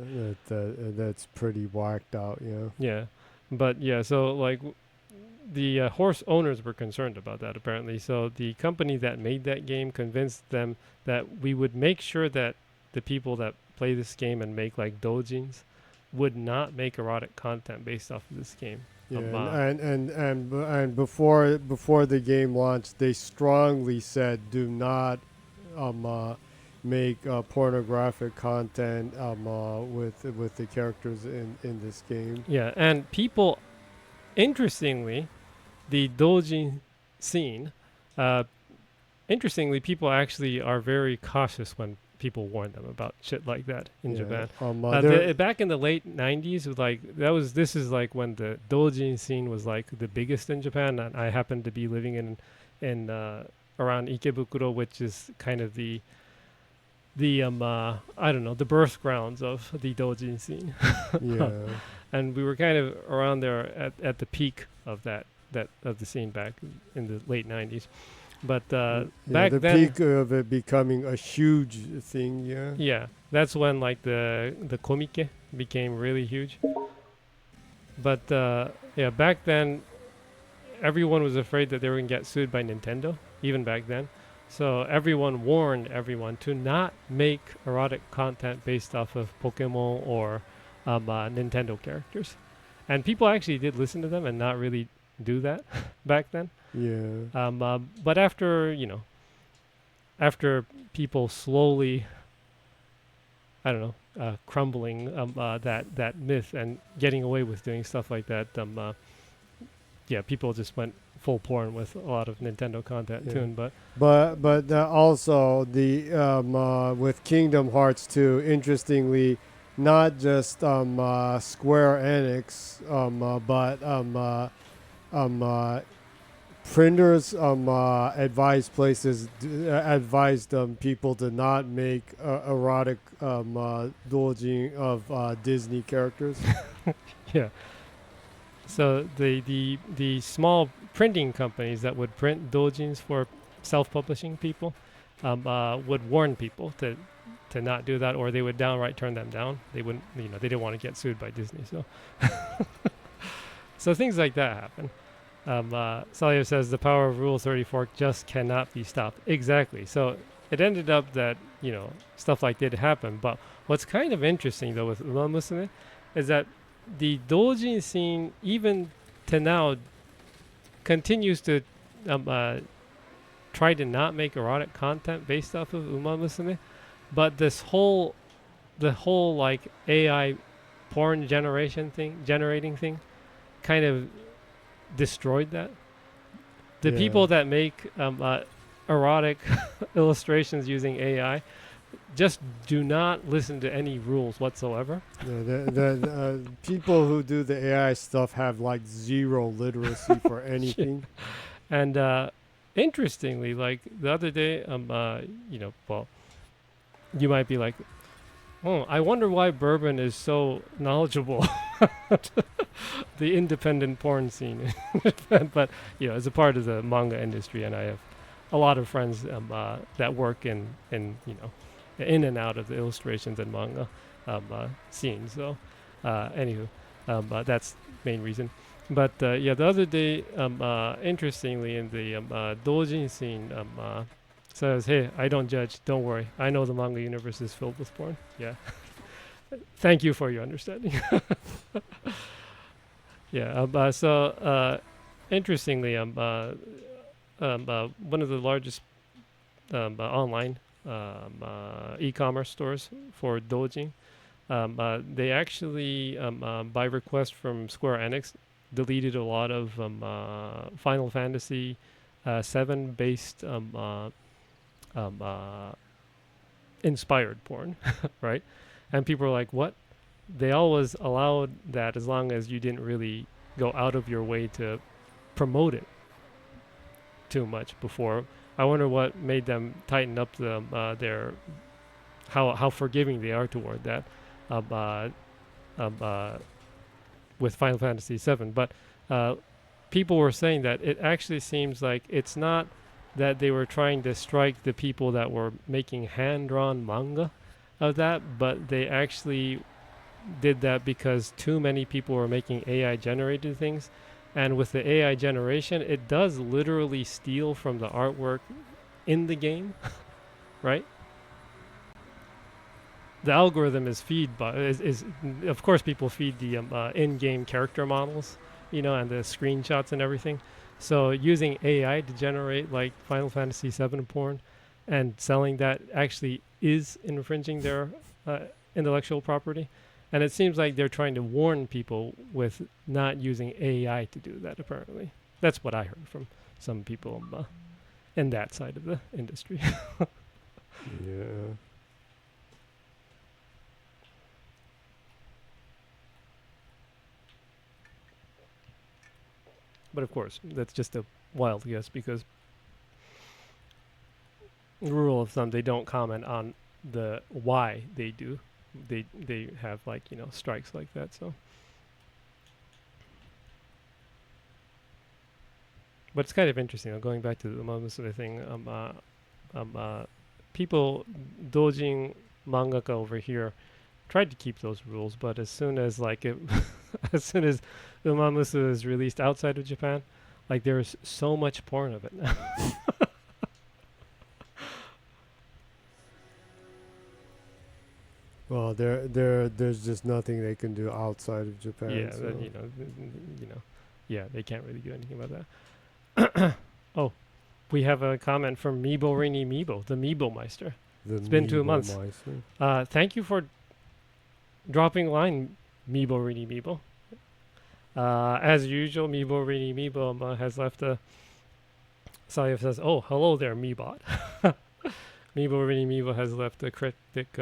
That's pretty whacked out, yeah. Yeah, but yeah, so the horse owners were concerned about that, apparently. So the company that made that game convinced them that we would make sure that the people that play this game and make doujins would not make erotic content based off of this game. Yeah, and before the game launched, they strongly said do not make pornographic content with the characters in this game. Yeah, and people, interestingly, the doujin scene, interestingly, people actually are very cautious when people warn them about shit like that in Japan. Back in the late 90s, this is like when the doujin scene was like the biggest in Japan, and I happened to be living in around Ikebukuro, which is kind of the I don't know, the birth grounds of the doujin scene. Yeah. And we were kind of around there at the peak of that of the scene back in the late 90s. But back the then, peak of it becoming a huge thing. yeah, that's when like the komike became really huge. But yeah, back then, everyone was afraid that they were gonna get sued by Nintendo, even back then. So everyone warned everyone to not make erotic content based off of Pokemon or Nintendo characters. And people actually did listen to them and not really do that back then. Yeah. But after people slowly, I don't know, crumbling that myth and getting away with doing stuff like that, yeah, people just went full porn with a lot of Nintendo content too. But also the with Kingdom Hearts 2, interestingly, not just Square Enix, but printers advised people to not make erotic doujin of Disney characters. Yeah. So the small printing companies that would print doujins for self-publishing people would warn people to not do that, or they would downright turn them down. They wouldn't, they didn't want to get sued by Disney. So, so things like that happen. Salio says the power of Rule 34 just cannot be stopped. Exactly. So it ended up that stuff like that happened. But what's kind of interesting though with Uma Musume is that the doujin scene, even to now, continues to try to not make erotic content based off of Uma Musume, but the whole like AI porn generating thing kind of destroyed that. The people that make erotic illustrations using AI just do not listen to any rules whatsoever. The people who do the AI stuff have like zero literacy for anything. And interestingly, like the other day, well, you might be like, oh, I wonder why Bourbon is so knowledgeable about the independent porn scene. But as a part of the manga industry, and I have a lot of friends that work in and out of the illustrations and manga scene. So anywho, that's the main reason. But the other day, interestingly, in the doujin scene, says, hey, I don't judge, don't worry, I know the manga universe is filled with porn. Yeah. Thank you for your understanding. Yeah. So interestingly, one of the largest online e-commerce stores for doujin, they actually, by request from Square Enix, deleted a lot of Final Fantasy 7 based inspired porn, right? And people are like, what? They always allowed that as long as you didn't really go out of your way to promote it too much before. I wonder what made them tighten up their how forgiving they are toward that with Final Fantasy 7. But people were saying that it actually seems like it's not that they were trying to strike the people that were making hand-drawn manga of that, but they actually did that because too many people were making AI-generated things. And with the AI generation, it does literally steal from the artwork in the game, right? The algorithm is of course people feed the in-game character models, and the screenshots and everything. So using AI to generate like Final Fantasy 7 porn and selling that actually is infringing their intellectual property. And it seems like they're trying to warn people with not using AI to do that, apparently. That's what I heard from some people in that side of the industry. Yeah. But of course, that's just a wild guess because rule of thumb, they don't comment on the why they do. They have like strikes like that. So, but it's kind of interesting. Going back to the Umamusume thing, people dojin mangaka over here tried to keep those rules, but as soon as as soon as Umamusu is released outside of Japan, like there's so much porn of it now. Well, there's just nothing they can do outside of Japan. Yeah, so. then, yeah, they can't really do anything about that. Oh, we have a comment from Meebo Rini Meebo, the Meebo Meister. It's been 2 months. Thank you for dropping line, Meebo Rini Meebo. As usual, Meebo Rini Meebo has left a. Sayev says, "Oh, hello there, Meebot." Meebo Rini Meebo has left a cryptic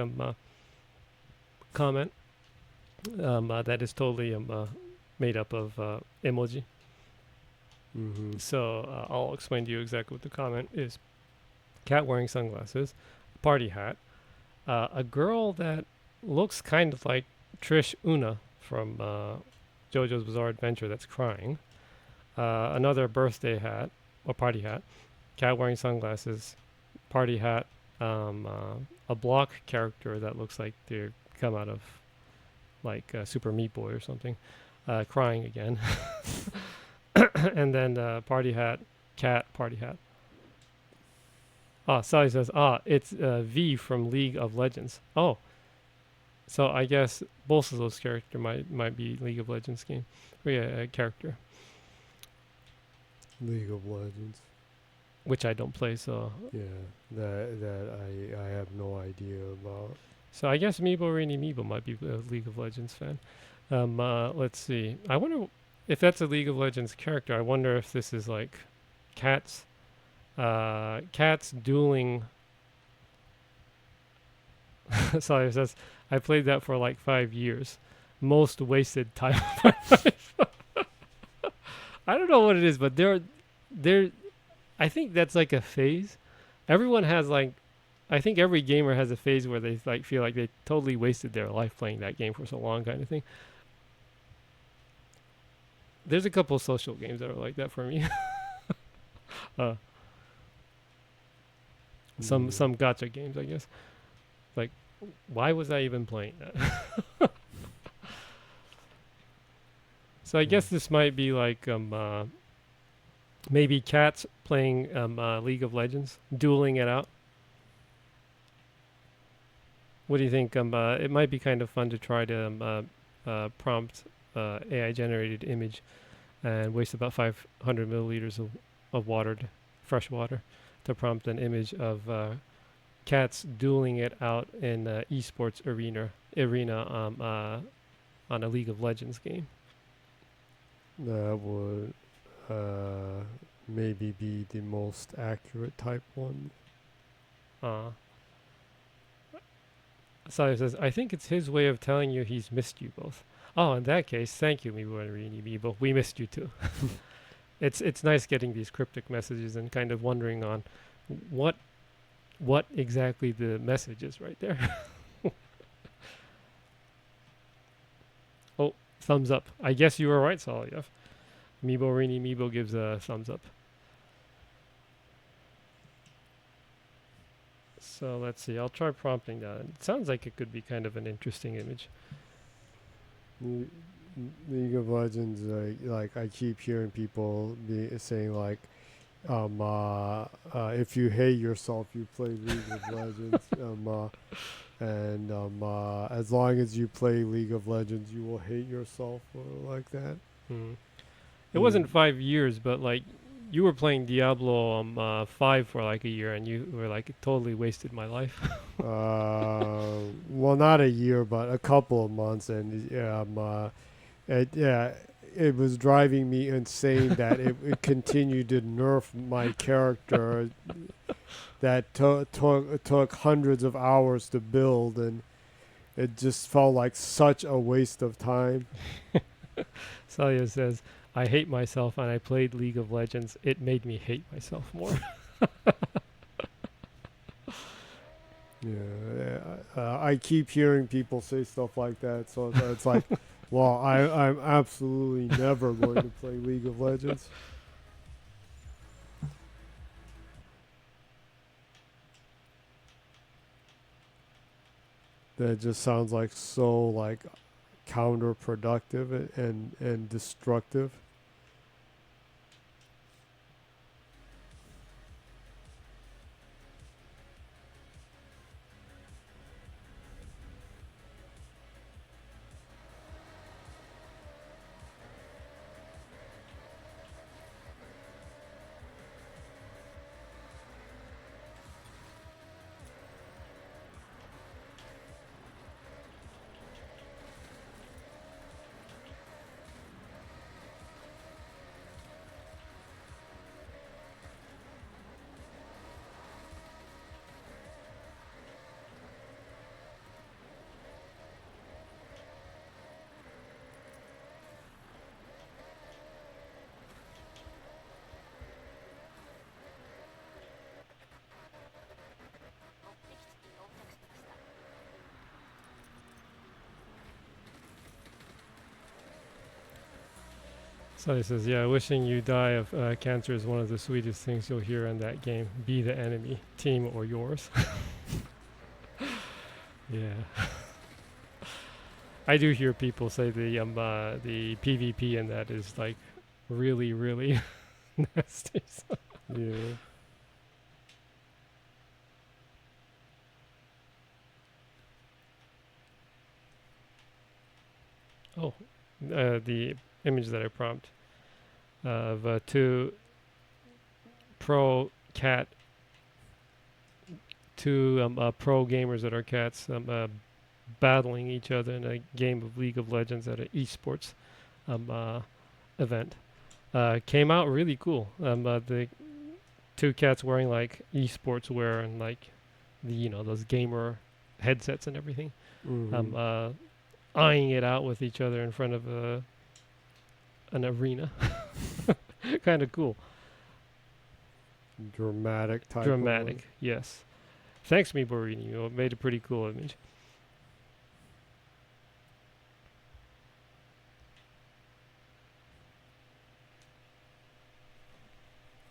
comment that is totally made up of emoji. Mm-hmm. So I'll explain to you exactly what the comment is. Cat wearing sunglasses, party hat, a girl that looks kind of like Trish Una from JoJo's Bizarre Adventure that's crying, another birthday hat or party hat, cat wearing sunglasses, party hat, a block character that looks like they come out of like Super Meat Boy or something, crying again, and then party hat, cat, party hat. Sally says, it's V from League of Legends. Oh, so I guess both of those characters might be League of Legends game. Oh, yeah, character. League of Legends. Which I don't play, so. Yeah, that I have no idea about. So I guess Meebo Rini Meebo might be a League of Legends fan. Let's see. I wonder if that's a League of Legends character. I wonder if this is like cats dueling. Sorry, it says I played that for like 5 years. Most wasted time of my life. I don't know what it is, but there. I think that's like a phase. Everyone has like, I think every gamer has a phase where they like feel like they totally wasted their life playing that game for so long, kind of thing. There's a couple of social games that are like that for me. Some gacha games, I guess. Like, why was I even playing that? So I guess this might be like maybe cats playing League of Legends, dueling it out. What do you think? It might be kind of fun to try to prompt AI-generated image and waste about 500 milliliters of water, fresh water, to prompt an image of cats dueling it out in esports arena on a League of Legends game. That would maybe be the most accurate type one. Sally says, I think it's his way of telling you he's missed you both. Oh, in that case, thank you, Mibo. We missed you too. It's nice getting these cryptic messages and kind of wondering on what exactly the message is right there. Oh, thumbs up. I guess you were right, Saliev. Mibo gives a thumbs up. So let's see. I'll try prompting that. It sounds like it could be kind of an interesting image. League of Legends, like I keep hearing people saying like, if you hate yourself, you play League of Legends. And as long as you play League of Legends, you will hate yourself, or like that. It wasn't 5 years, but like you were playing Diablo 5 for like a year, and you were like totally wasted my life. Well, not a year, but a couple of months, and it was driving me insane that it continued to nerf my character that took hundreds of hours to build, and it just felt like such a waste of time. Salia says, I hate myself and I played League of Legends. It made me hate myself more. Yeah, I keep hearing people say stuff like that, so it's like, well, I'm absolutely never going to play League of Legends. That just sounds like so like counterproductive and destructive. So he says, yeah, wishing you die of cancer is one of the sweetest things you'll hear in that game. Be the enemy, team or yours. Yeah. I do hear people say the PvP in that is like really, really nasty. So. Yeah. Oh, the image that I prompt of two pro gamers that are cats battling each other in a game of League of Legends at an esports event. Came out really cool. The two cats wearing like esports wear and like those gamer headsets and everything. Mm-hmm. Eyeing it out with each other in front of an arena. Kind of cool. Dramatic type. Dramatic, yes. Thanks, me, Borini. You made a pretty cool image.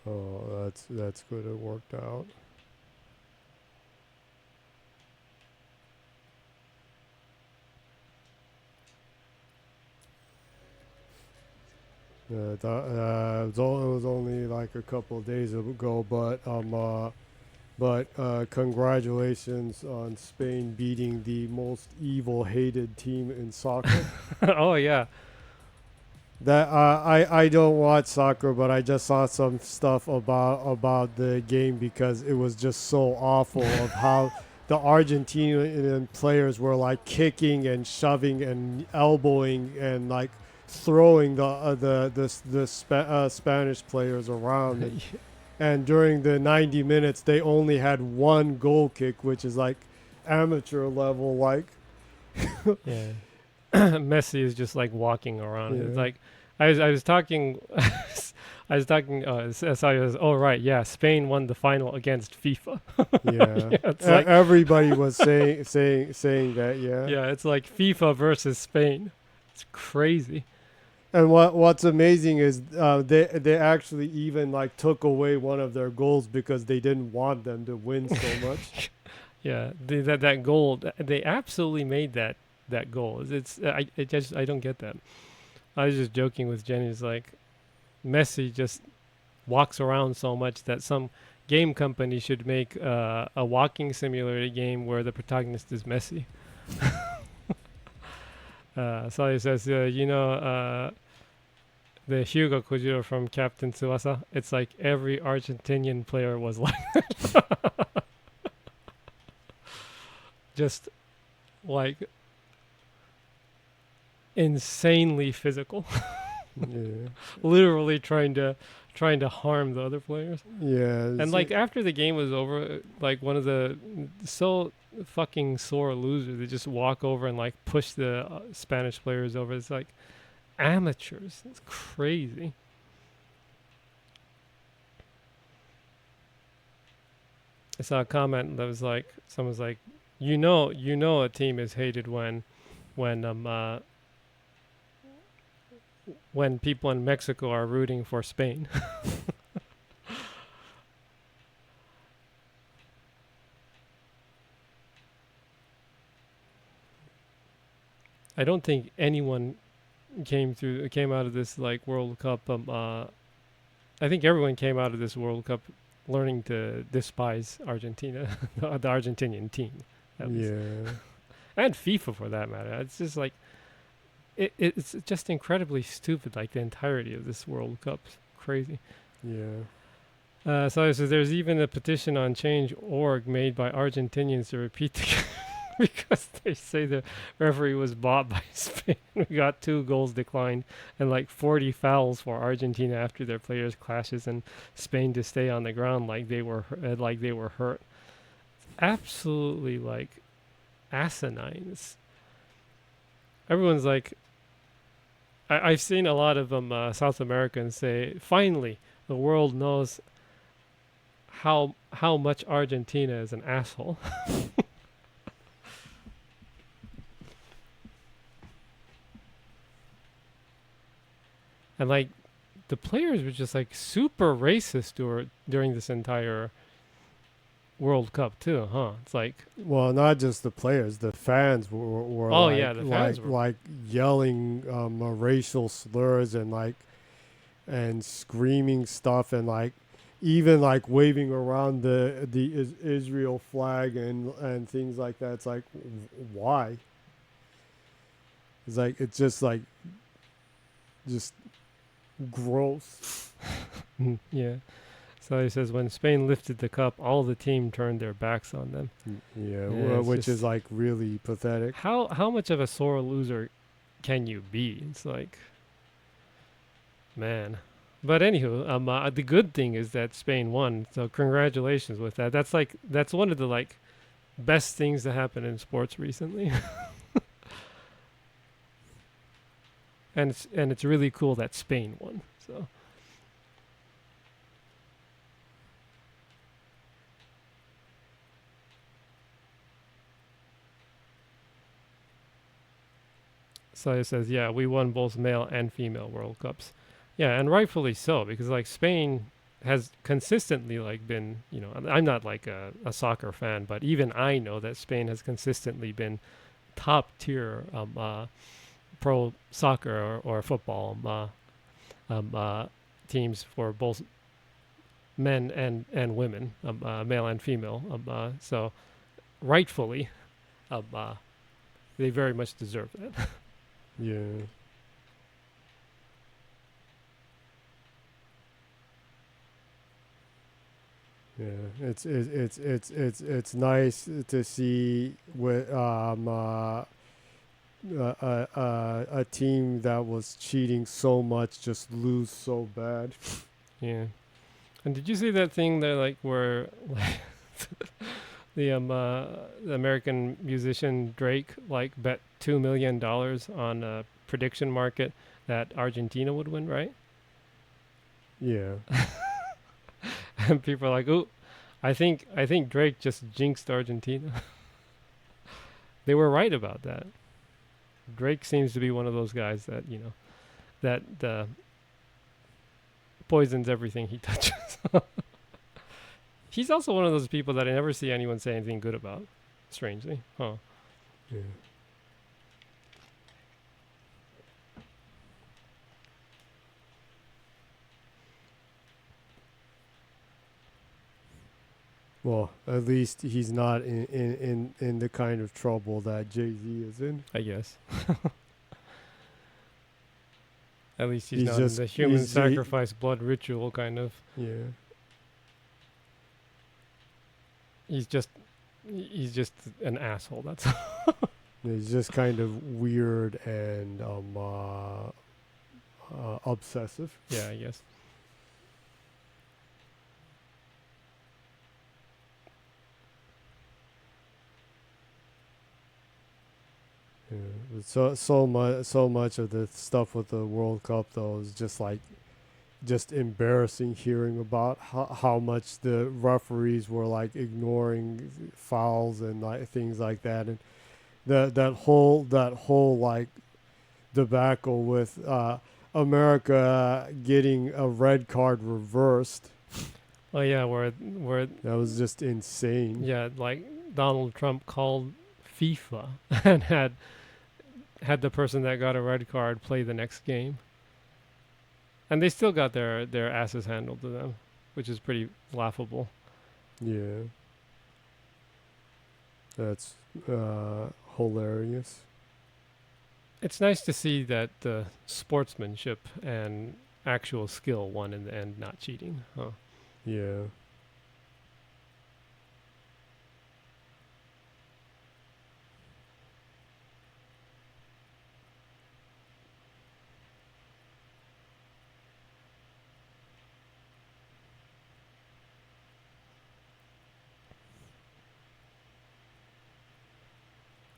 Oh, that's good. It worked out. It was only like a couple of days ago, but congratulations on Spain beating the most evil, hated team in soccer. Oh yeah. That I don't watch soccer, but I just saw some stuff about the game because it was just so awful of how the Argentinian players were like kicking and shoving and elbowing and like throwing the Spanish players around, and during the 90 minutes they only had one goal kick, which is like amateur level. Like, yeah. Messi is just like walking around. Yeah. It's like I was talking. I was talking. Oh right, yeah. Spain won the final against FIFA. Yeah, Yeah, it's like everybody was saying that. Yeah. Yeah, it's like FIFA versus Spain. It's crazy. And what's amazing is they actually even like took away one of their goals because they didn't want them to win so much. Yeah, that goal. They absolutely made that goal. I don't get that. I was just joking with Jenny. It's like Messi just walks around so much that some game company should make a walking simulator game where the protagonist is Messi. Sally says, the Hyuga Kojiro from Captain Tsubasa. It's like every Argentinian player was like that. Just like insanely physical. Yeah. Literally trying to harm the other players. Yeah. And like after the game was over, like one of the so fucking sore losers, they just walk over and like push the Spanish players over. It's like amateurs. It's crazy. I saw a comment that was like, someone's like, you know a team is hated when people in Mexico are rooting for Spain. I don't think anyone came out of this like World Cup. I think everyone came out of this World Cup learning to despise Argentina, the Argentinian team. Yeah. And FIFA for that matter. It's just like it's just incredibly stupid. Like the entirety of this World Cup, crazy. Yeah. So there's even a petition on Change.org made by Argentinians to repeat the game because they say the referee was bought by Spain. We got 2 goals declined and like 40 fouls for Argentina after their players' clashes, and Spain to stay on the ground like they were hurt. Absolutely like asinine. Everyone's like, I've seen a lot of South Americans say, finally, the world knows how much Argentina is an asshole. And like, the players were just like super racist during this entire World Cup too, huh? It's like, well, not just the players, the fans were oh like, yeah, the fans were like yelling racial slurs and screaming stuff, and like even like waving around the Israel flag and things like that. It's like, why? It's like, it's just like just gross. Yeah. So he says, when Spain lifted the cup, all the team turned their backs on them. Yeah, Yeah, which is like really pathetic. How much of a sore loser can you be? It's like, man. But anywho, the good thing is that Spain won. So congratulations with that. That's one of the like best things to happen in sports recently. And it's really cool that Spain won. So it says, yeah, we won both male and female World Cups. Yeah, and rightfully so, because like Spain has consistently like been, I'm not like a soccer fan, but even I know that Spain has consistently been top tier pro soccer or football teams for both men and women, male and female. So rightfully, they very much deserve that. Yeah. Yeah, it's nice to see with a team that was cheating so much just lose so bad. Yeah. And did you see that thing that like where like the American musician Drake like bet $2 million on a prediction market that Argentina would win, right? Yeah. And people are like, "Oh, I think Drake just jinxed Argentina." They were right about that. Drake seems to be one of those guys that that poisons everything he touches. He's also one of those people that I never see anyone say anything good about. Strangely, huh? Yeah. Well, at least he's not in the kind of trouble that Jay-Z is in. I guess. At least he's He's not just- in the human he's- he- sacrifice blood ritual kind of. Yeah. He's just an asshole. That's all. He's just kind of weird and obsessive. Yeah, I guess. Yeah. But so much of the stuff with the World Cup though is just embarrassing hearing about how much the referees were like ignoring fouls and like things like that, and that whole like debacle with America getting a red card reversed. Oh yeah, where That was just insane. yeah, like Donald Trump called FIFA and had the person that got a red card play the next game. And they still got their asses handled to them, which is pretty laughable. Yeah. That's hilarious. It's nice to see that sportsmanship and actual skill won in the end, not cheating. Huh? Yeah.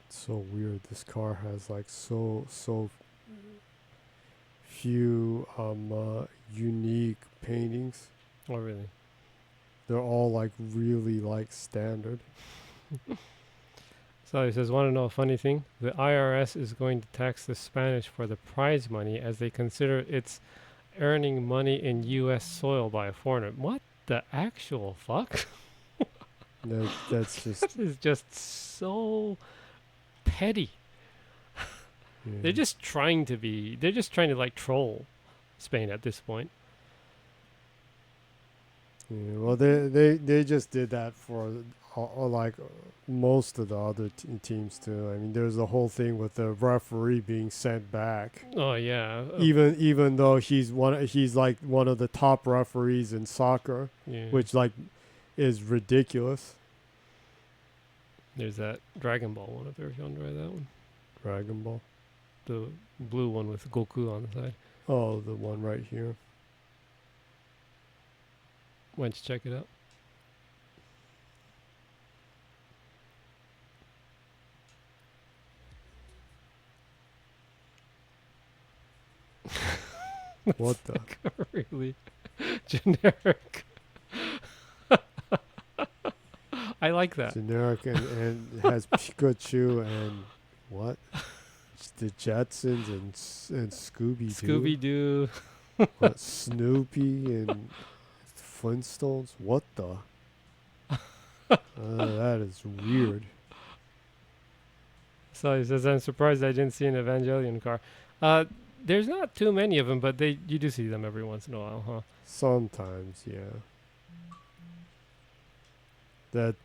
So weird. This car has like so few unique paintings. Oh, really? They're all like really like standard. So he says, want to know a funny thing? The IRS is going to tax the Spanish for the prize money as they consider it's earning money in U.S. soil by a foreigner. What the actual fuck? That's just This is just so petty. yeah. They're just trying to like troll Spain at this point. Yeah, well, they just did that for like most of the other teams too. I mean, there's the whole thing with the referee being sent back, Oh yeah. even though he's like one of the top referees in soccer, Yeah. which like is ridiculous. There's that Dragon Ball one up there if you want to try that one. Dragon Ball. The blue one with Goku on the side. Oh, the one right here. Why don't you check it out? What the? Really generic. I like that. Generic and it has Pikachu and what? The Jetsons and Scooby Doo. Scooby Doo. What, Snoopy and Flintstones. What the? That is weird. So he says, I'm surprised I didn't see an Evangelion car. There's not too many of them, but you do see them every once in a while, huh? Sometimes, yeah.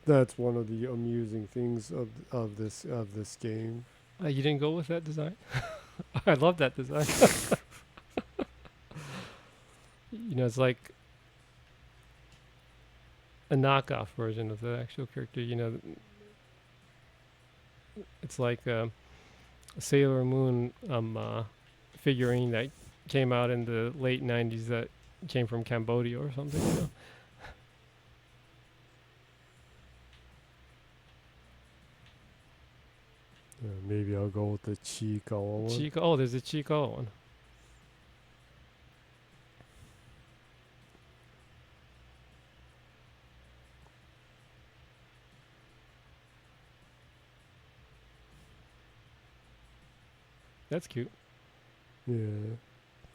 That's one of the amusing things of this game. You didn't go with that design? I love that design. You know, it's like a knockoff version of the actual character. You know, it's like a Sailor Moon figurine that came out in the late 90s that came from Cambodia or something, you know? Maybe I'll go with the Chica one. Chica. Oh, there's a Chica one. That's cute. Yeah.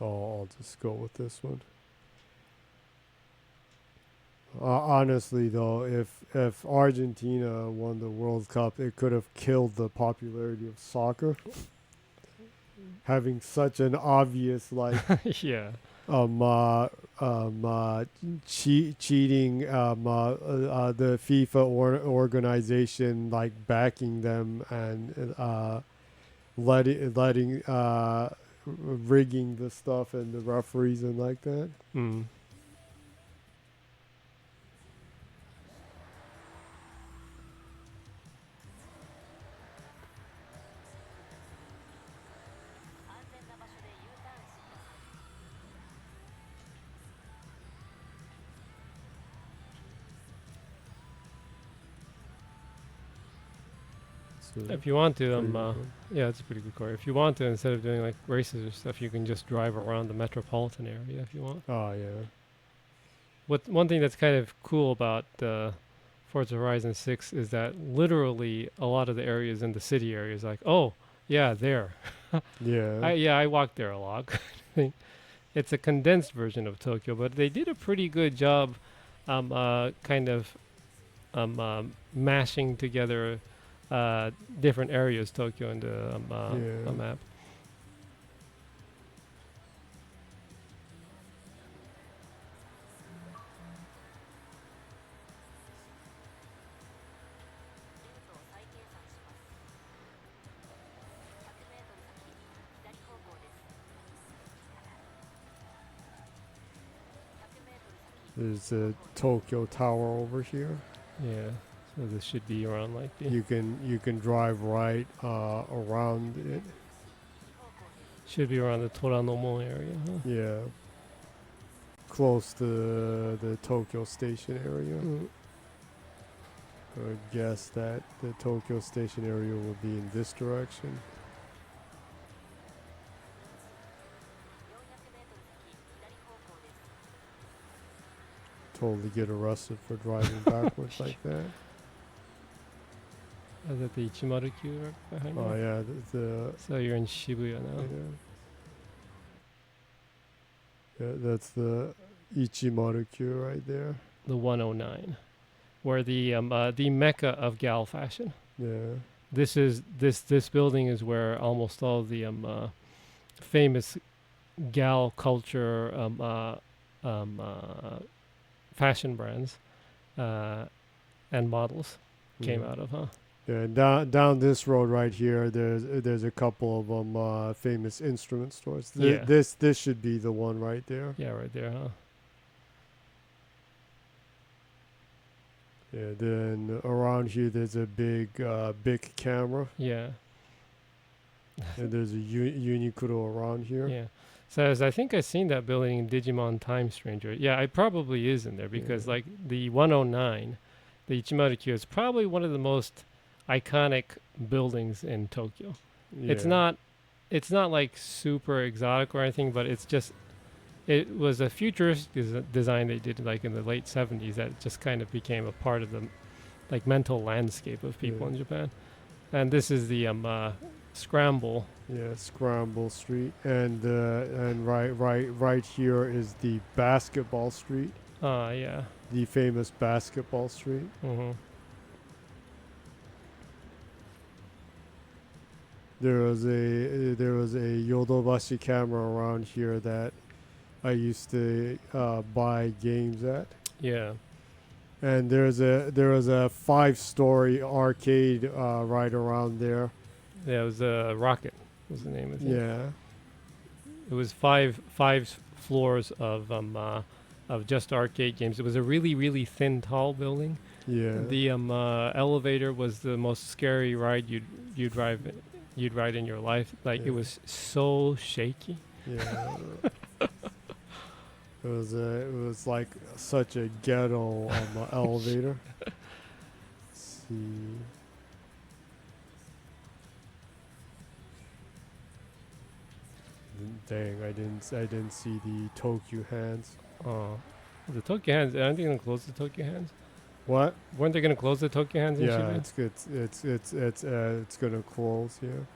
I'll just go with this one. Honestly, though, if Argentina won the World Cup, it could have killed the popularity of soccer. Having such an obvious like Yeah. cheating the FIFA organization like backing them and letting rigging the stuff and the rough reason like that. Mm. So If you want to, pretty good. yeah, it's a pretty good car. If you want to, instead of doing like races or stuff, you can just drive around the metropolitan area if you want. Oh yeah. One thing that's kind of cool about Forza Horizon 6 is that literally a lot of the areas in the city areas, like, oh yeah, there. Yeah. I walked there a lot. It's a condensed version of Tokyo, but they did a pretty good job, kind of mashing together different areas Tokyo into a map. There's a Tokyo Tower over here. Yeah, so this should be around like the You can drive right around it. should be around the Toranomon area, huh? Yeah. Close to the Tokyo Station area. Mm. I would guess that the Tokyo Station area will be in this direction. Totally get arrested for driving backwards like that. Is that the 109 right behind Oh you? yeah, the So you're in Shibuya now. yeah, that's the Ichimaru-kyu right there. The 109, where the mecca of gal fashion. Yeah, This building is where almost all the famous gal culture fashion brands and models came out of, huh? Yeah, down this road right here, there's a couple of them famous instrument stores. Yeah. This should be the one right there. Yeah, right there, huh? Yeah, then around here there's a big camera, Yeah, and there's a Uniqlo around here. yeah. So I think I seen that building in Digimon Time Stranger. Yeah, it probably is in there because Yeah. like the 109, the Ichimaru-kyu is probably one of the most iconic buildings in Tokyo. It's Yeah. not like super exotic or anything, but it was a futuristic design they did like in the late 70s that just kind of became a part of the like mental landscape of people Yeah. in Japan. And this is the Scramble. Yeah, Scramble Street, and right here is the Basketball Street, Yeah. the famous Basketball Street. Mm-hmm. There was a Yodobashi camera around here that I used to buy games at, Yeah. and there was a 5-story arcade right around there. Yeah, it was Rocket was the name of it. Yeah, It was five floors of just arcade games. It was a really, really thin, tall building. yeah. The elevator was the most scary ride you'd ride in your life. Like Yeah. it was so shaky. Yeah. It was like such a ghetto elevator. Let's see. Dang, I didn't see the Tokyo hands. Oh, the Tokyo Hands. Aren't they gonna close the Tokyo Hands? What? Weren't they gonna close the Tokyo Hands in Yeah, Shibuya? it's gonna close here.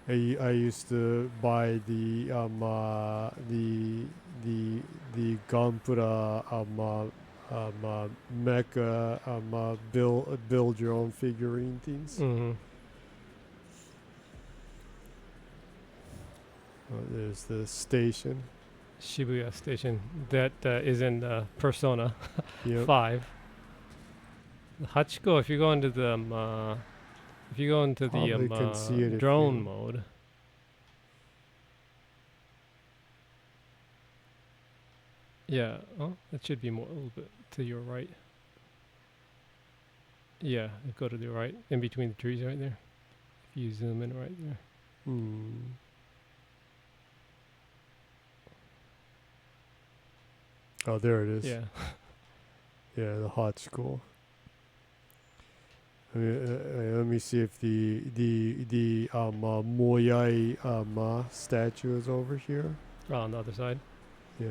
I used to buy the Gunpla mecha build your own figurine things. Mm-hmm. There's the station. Shibuya Station that is in Persona Yep. 5. Hachiko, if you go into the Probably can see it if drone you- mode, Yeah. Oh, that should be more a little bit to your right. Yeah, go to the right, in between the trees right there. If you zoom in right there. Oh, there it is. Yeah. Yeah, the hot school. Let me see if the Moyai statue is over here. Oh, on the other side. Yeah.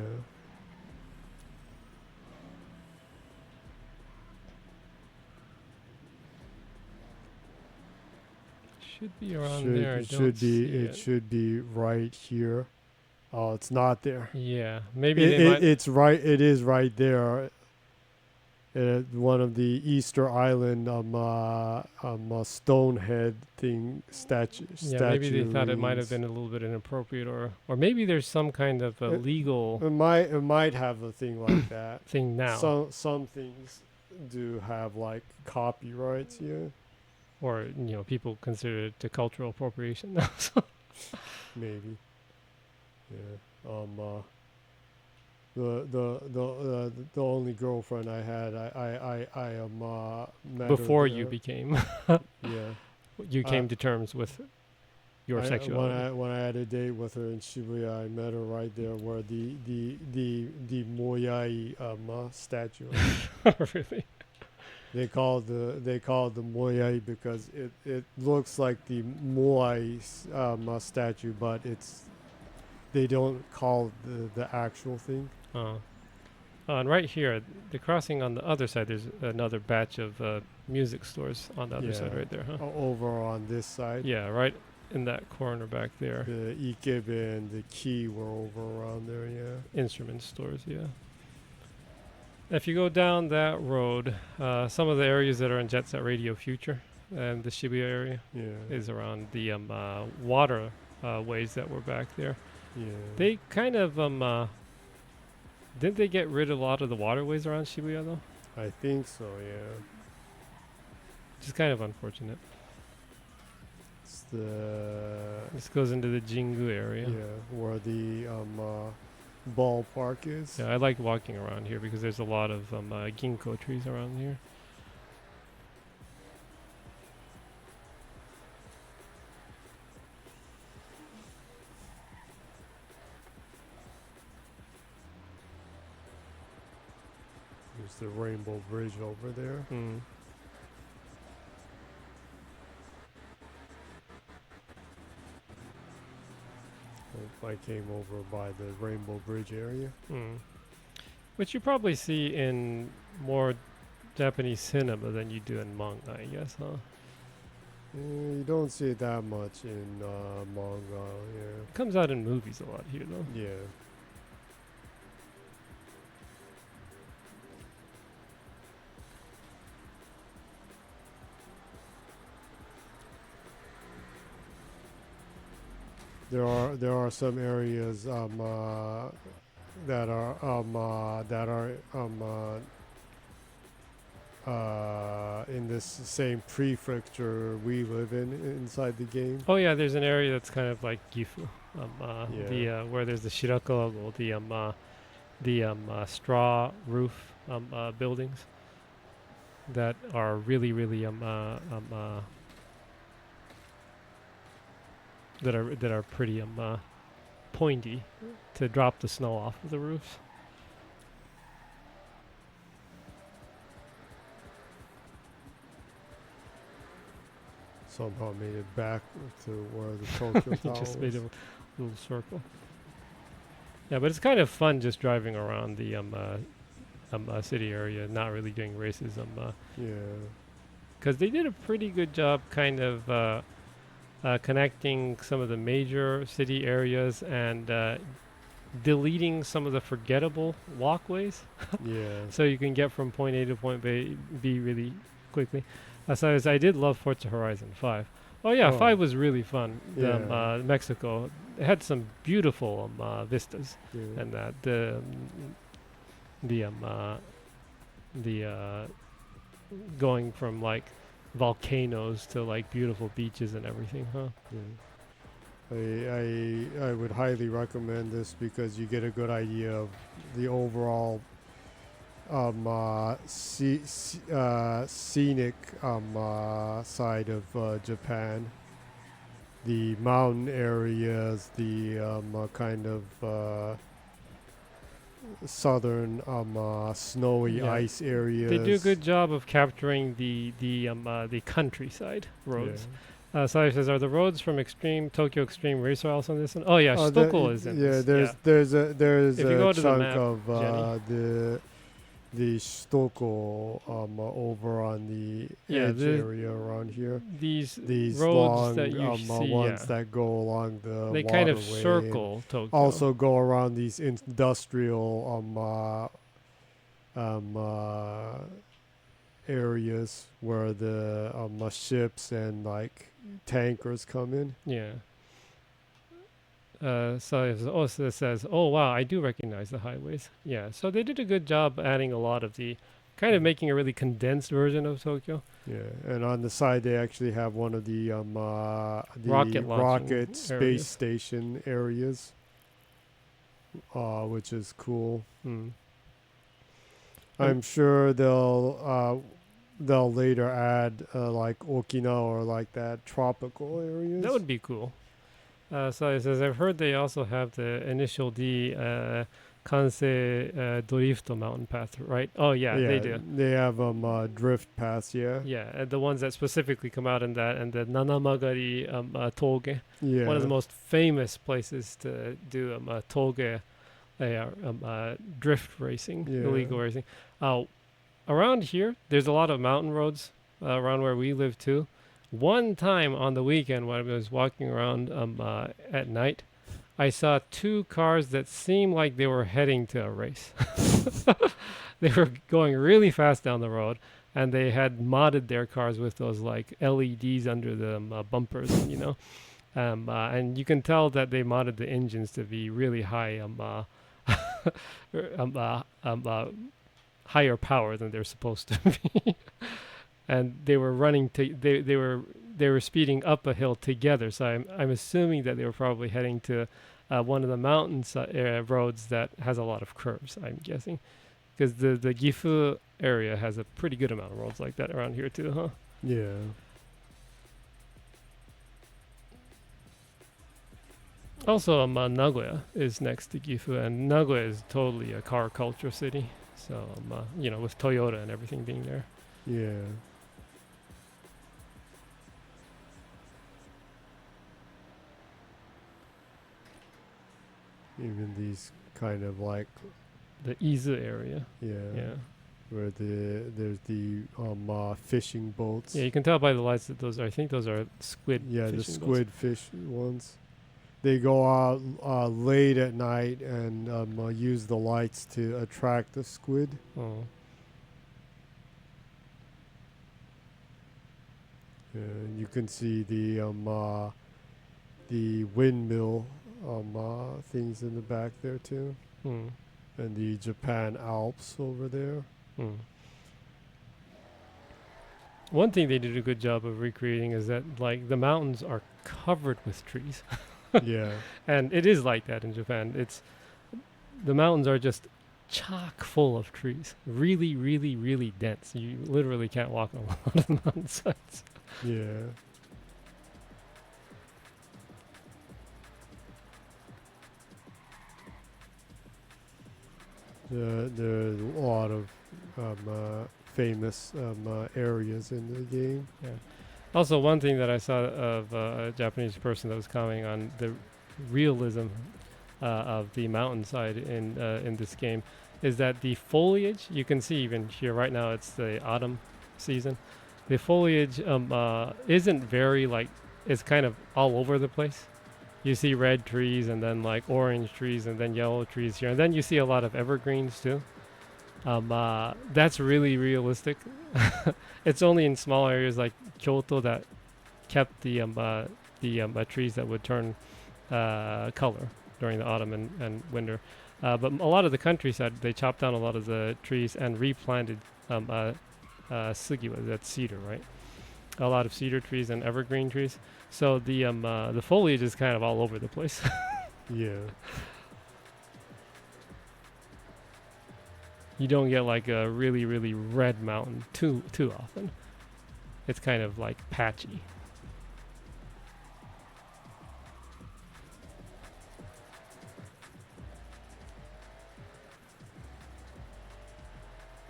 Should be around there. It should be right here. Oh, it's not there. Yeah, maybe they might. It's right. It is right there. One of the Easter Island stonehead thing statue. Yeah, maybe they thought it might have been a little bit inappropriate, or maybe there's some kind of a legal It might have a thing like that. thing now, Some things do have like copyrights. Yeah. or people consider it to cultural appropriation now. So. Maybe. Yeah. The only girlfriend I had, I met Before her you there. became, Yeah. you came to terms with your sexuality. When I had a date with her in Shibuya, I met her right there where the Moyai statue is. Really? They call the Moyai because it looks like the Moai statue, but they don't call it the actual thing. And right here, the crossing on the other side, there's another batch of music stores on the other side right there, huh? Over on this side. Yeah, right in that corner back there. The Ikebe and the Key were over around there, yeah. Instrument stores, yeah. If you go down that road, some of the areas that are in Jet Set Radio Future and the Shibuya area is around the water ways that were back there. Yeah. They kind of didn't they get rid of a lot of the waterways around Shibuya though? I think so, yeah. Which is kind of unfortunate. It's the This goes into the Jingu area. where the ballpark is. Yeah, I like walking around here because there's a lot of ginkgo trees around here. There's the Rainbow Bridge over there. I came over by the Rainbow Bridge area. Which you probably see in more Japanese cinema than you do in manga, I guess, huh? You don't see it that much in manga, yeah. It comes out in movies a lot here, though. Yeah. There are some areas that are in this same prefecture we live in inside the game. Oh yeah, there's an area that's kind of like Gifu, where there's the Shirakawa, the straw roof buildings that are really that are pretty pointy to drop the snow off of the roofs. Somehow made it back to where the Tokyo Tower Just was. made a little circle. Yeah, but it's kind of fun just driving around the city area, not really doing races. Because they did a pretty good job kind of connecting some of the major city areas and deleting some of the forgettable walkways. Yeah. So you can get from point A to point B really quickly. So I did love Forza Horizon 5. Oh yeah, 5 was really fun. Yeah. Mexico, it had some beautiful vistas, Yeah. and that the going from like volcanoes to like beautiful beaches and everything, huh? Yeah. I would highly recommend this because you get a good idea of the overall scenic side of Japan. The mountain areas, the kind of southern snowy ice areas. They do a good job of capturing the countryside roads. Sally says, "Are the roads from Tokyo Extreme Racer also on this one?" Oh yeah, Shitoko is in this. There's If you go a to the chunk map, of the Shitoko over on the edge area around here. These These roads long that you see, ones that go along the they kind of waterway circle Tokyo. also go around these industrial areas where the ships and like tankers come in. Yeah. So it also says, "Oh wow, I do recognize the highways." Yeah. So they did a good job adding a lot of the, kind of making a really condensed version of Tokyo. Yeah, and on the side they actually have one of the Rocket launching rocket space areas. station areas, which is cool. Mm. I'm sure they'll later add like Okinawa or like that tropical areas. That would be cool. So it says, "I've heard they also have the initial D Kansei Drift mountain path, right?" Oh yeah, they do. They have drift paths, yeah. Yeah, the ones that specifically come out in that, and the Nanamagari Toge, Yeah. one of the most famous places to do Toge drift racing, Yeah. illegal racing. Around here, there's a lot of mountain roads around where we live too. One time on the weekend when I was walking around at night, I saw two cars that seemed like they were heading to a race. They were going really fast down the road, and they had modded their cars with those like LEDs under the bumpers, you know. And you can tell that they modded the engines to be really high, higher power than they're supposed to be. And they were running they were speeding up a hill together. So I'm assuming that they were probably heading to one of the mountain roads that has a lot of curves, I'm guessing, because the Gifu area has a pretty good amount of roads like that around here too, huh? Yeah. Also, Nagoya is next to Gifu, and Nagoya is totally a car culture city. So, with Toyota and everything being there. Yeah. Even these kind of like The Izu area. Yeah. where there's the fishing boats. Yeah, you can tell by the lights that I think those are squid. Yeah, the fishing squid fish ones. They go out late at night and use the lights to attract the squid. boats. Oh. You can see the windmill things in the back there too, Hmm. and the Japan Alps over there. Hmm. One thing they did a good job of recreating is that like the mountains are covered with trees. Yeah. And it is like that in Japan. The mountains are just chock full of trees. Really, really, really dense. You literally can't walk on a lot of the mountainsides. Yeah. There's a lot of famous areas in the game. Yeah. Also, one thing that I saw of a Japanese person that was commenting on the realism of the mountainside in this game is that the foliage, you can see even here right now, it's the autumn season. The foliage isn't very it's kind of all over the place. You see red trees and then like orange trees and then yellow trees here. And then you see a lot of evergreens too. That's really realistic. It's only in small areas like Kyoto that kept the trees that would turn color during the autumn and winter. But a lot of the countryside, they chopped down a lot of the trees and replanted sugiwa, that's cedar, right? a lot of cedar trees and evergreen trees. So the foliage is kind of all over the place. Yeah. You don't get like a really really red mountain too often. It's kind of like patchy.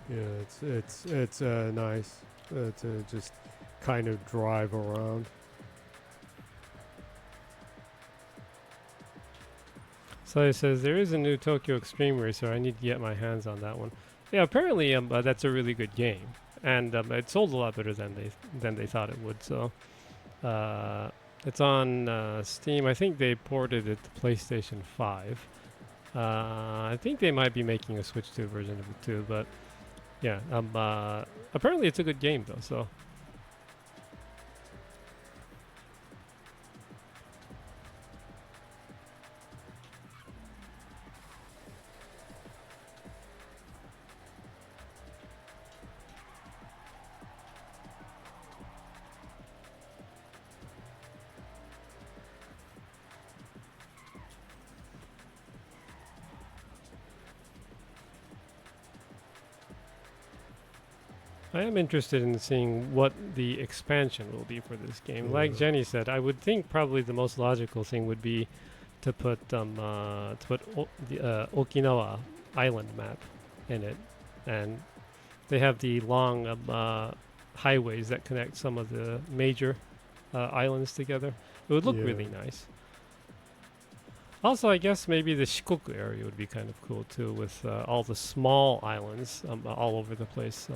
Yeah, it's nice to just kind of drive around. So it says there is a new Tokyo Extreme Racer. I need to get my hands on that one. Yeah, apparently that's a really good game, and it sold a lot better than they thought it would. So it's on Steam. I think they ported it to PlayStation 5. I think they might be making a Switch 2 version of it too, but yeah, apparently it's a good game though. So. I am interested in seeing what the expansion will be for this game. Like Jenny said, I would think probably the most logical thing would be to put the Okinawa island map in it, and they have the long highways that connect some of the major islands together. It would look really nice. Also, I guess maybe the Shikoku area would be kind of cool too, with all the small islands all over the place.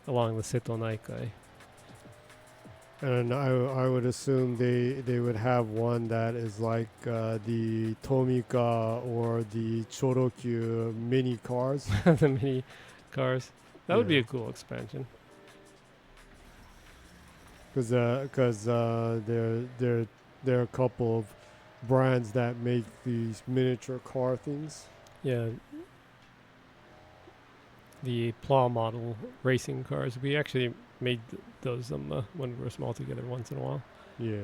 Along the Seto Naikai. And I would assume they would have one that is like the Tomika or the Chorokyu mini cars. The mini cars. That would be a cool expansion. Because there are a couple of brands that make these miniature car things. Yeah. The plow model racing cars. We actually made those when we were small together once in a while. Yeah.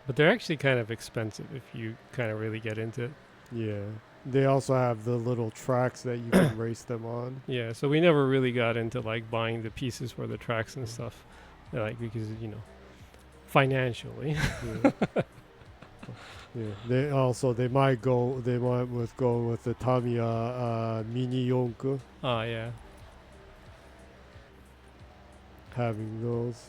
But they're actually kind of expensive if you kind of really get into it. Yeah. They also have the little tracks that you can race them on. Yeah, so we never really got into like buying the pieces for the tracks and stuff. Like because, financially. Yeah. Yeah, they might go with the Tamiya Mini Yonku. Oh yeah. Having those.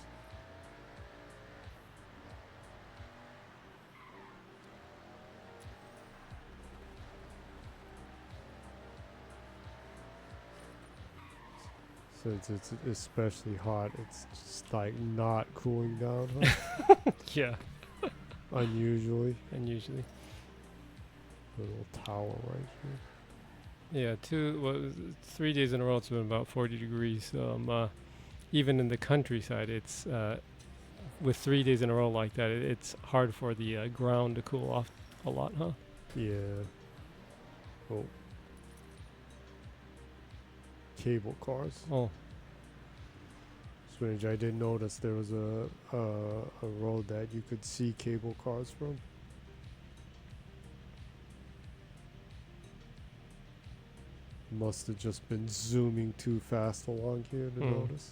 Since it's especially hot, it's just like not cooling down. Huh? Yeah. Unusually. Little tower right here. Yeah, 3 days in a row it's been about 40 degrees. So even in the countryside, it's with 3 days in a row like that, it's hard for the ground to cool off a lot, huh? Yeah. Oh. Cable cars. Oh. Strange. I didn't notice there was a road that you could see cable cars from. Must have just been zooming too fast along here to notice.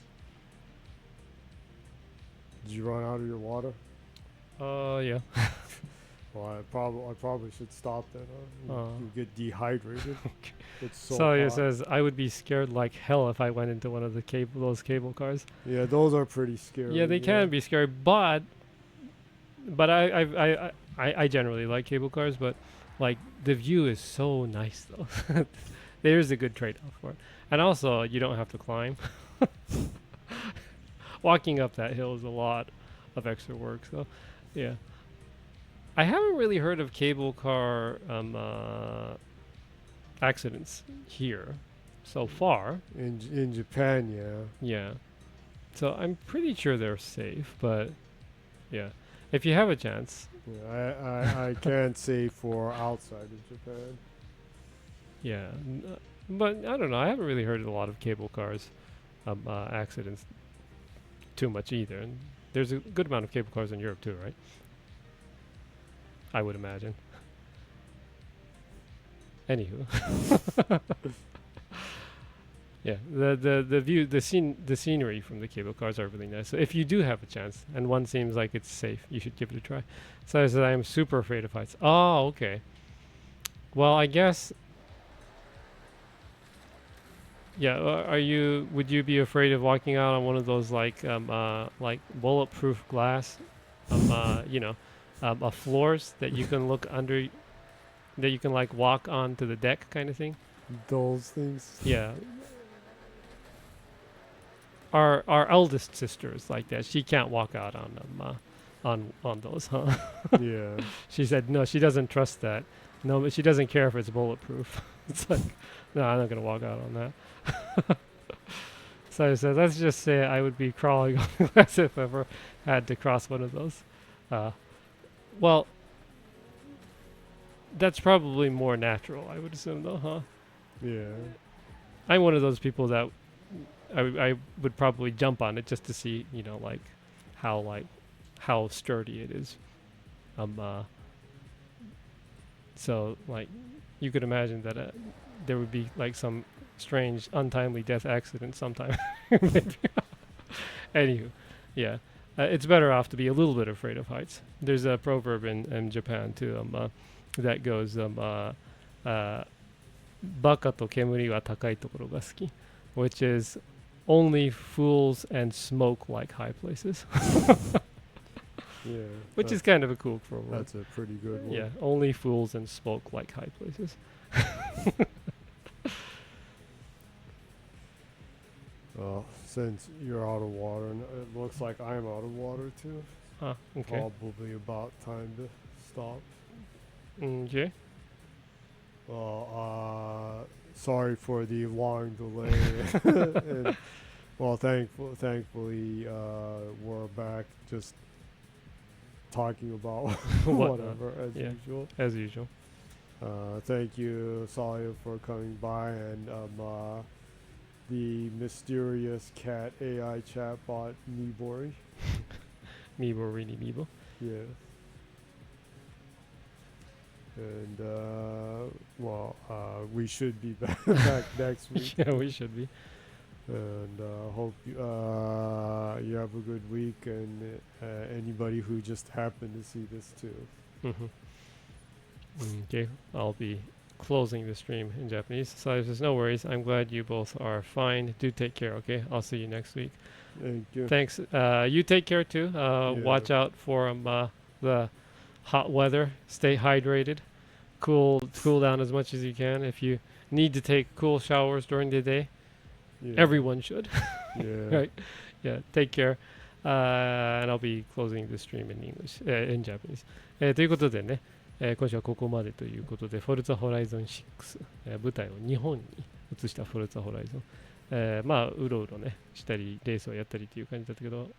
Did you run out of your water? Yeah. Well, I probably should stop then. You get dehydrated. It's so hot. It says I would be scared like hell if I went into one of those cable cars. Yeah, those are pretty scary. Yeah, they can be scary, but I generally like cable cars, but like the view is so nice though. There's a good trade-off for it, and also you don't have to climb. Walking up that hill is a lot of extra work, so yeah. I haven't really heard of cable car accidents here so far. In Japan, yeah. Yeah. So I'm pretty sure they're safe, but yeah. If you have a chance. Yeah, I can't say for outside of Japan. Yeah. But I don't know. I haven't really heard of a lot of cable cars accidents too much either. And there's a good amount of cable cars in Europe too, right? I would imagine. Anywho. Yeah, the view, the scenery from the cable cars are really nice. So if you do have a chance, and one seems like it's safe, you should give it a try. So I said I am super afraid of heights. Oh, okay. Well, I guess. Yeah, would you be afraid of walking out on one of those like bulletproof glass, floors that you can look under, that you can like walk onto the deck kind of thing? Those things. Yeah. Our eldest sister is like that. She can't walk out on them, on those, huh? Yeah. She said no, she doesn't trust that. No, but she doesn't care if it's bulletproof. It's like, no, I'm not gonna walk out on that. So I said, let's just say I would be crawling on the glass if I ever had to cross one of those. Well, that's probably more natural, I would assume, though, huh? Yeah. I'm one of those people that I would probably jump on it just to see, how sturdy it is. So like you could imagine that there would be like some strange untimely death accident sometime. Maybe. Anywho, yeah, it's better off to be a little bit afraid of heights. There's a proverb in Japan too that goes baka to kemuri wa takai tokoro ga suki, which is only fools and smoke like high places. Yeah. Which is kind of a cool proverb. That's a pretty good one. Yeah, only fools and smoke like high places. Since you're out of water, and it looks like I'm out of water too. Okay. Probably about time to stop. Okay. Well, sorry for the long delay. And, well, thankfully, we're back just talking about whatever as usual. As usual. Thank you, Salia, for coming by, and the mysterious cat AI chatbot Mibori. Mibori Mibo. Yeah. And we should be back next week. Yeah, we should be. And hope you have a good week, and anybody who just happened to see this too. Mm-hmm. Okay, I'll be closing the stream in Japanese. So there's no worries. I'm glad you both are fine. Do take care, okay? I'll see you next week. Thank you. Thanks. You take care too. Watch out for the hot weather. Stay hydrated. Cool down as much as you can. If you need to take cool showers during the day, everyone should. Yeah. Right? Yeah. Take care. And I'll be closing the stream in English, in Japanese. ということでね、今週はここまでということで、フォルツァホライゾン6、舞台を日本に移したフォルツァホライゾン。まあ、うろうろね、したり、レースをやったりっていう感じだったけど、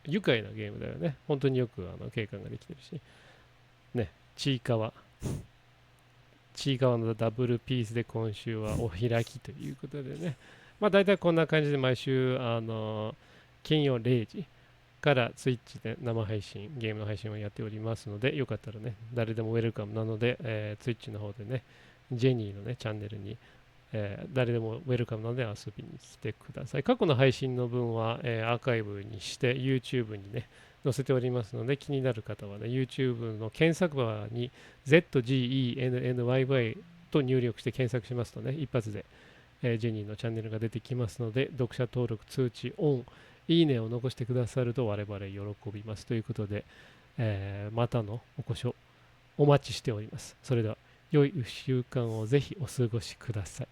愉快なゲームだよね。本当によく景観ができてるし。ね、ちいかわのダブルピースで今週はお開きということでね。まあ大体こんな感じで毎週金曜0時からツイッチで生配信、ゲームの配信をやっておりますので、よかったらね、誰でもウェルカムなので、ツイッチの方でね、ジェニーのね、チャンネルに、誰でもウェルカムなので遊びに来てください。過去の配信の分は、アーカイブにして YouTube にね、載せておりますので、気になる方はね、YouTube の検索バーに zGennyy と入力して検索しますとね、一発で、ジェニーのチャンネルが出てきますので、読者登録通知オン、いいねを残してくださると我々喜びますということで、またのお越しをお待ちしております。それでは、良い1週間をぜひお過ごしください。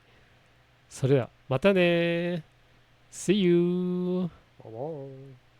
それでは、またねー。See you! Bye-bye.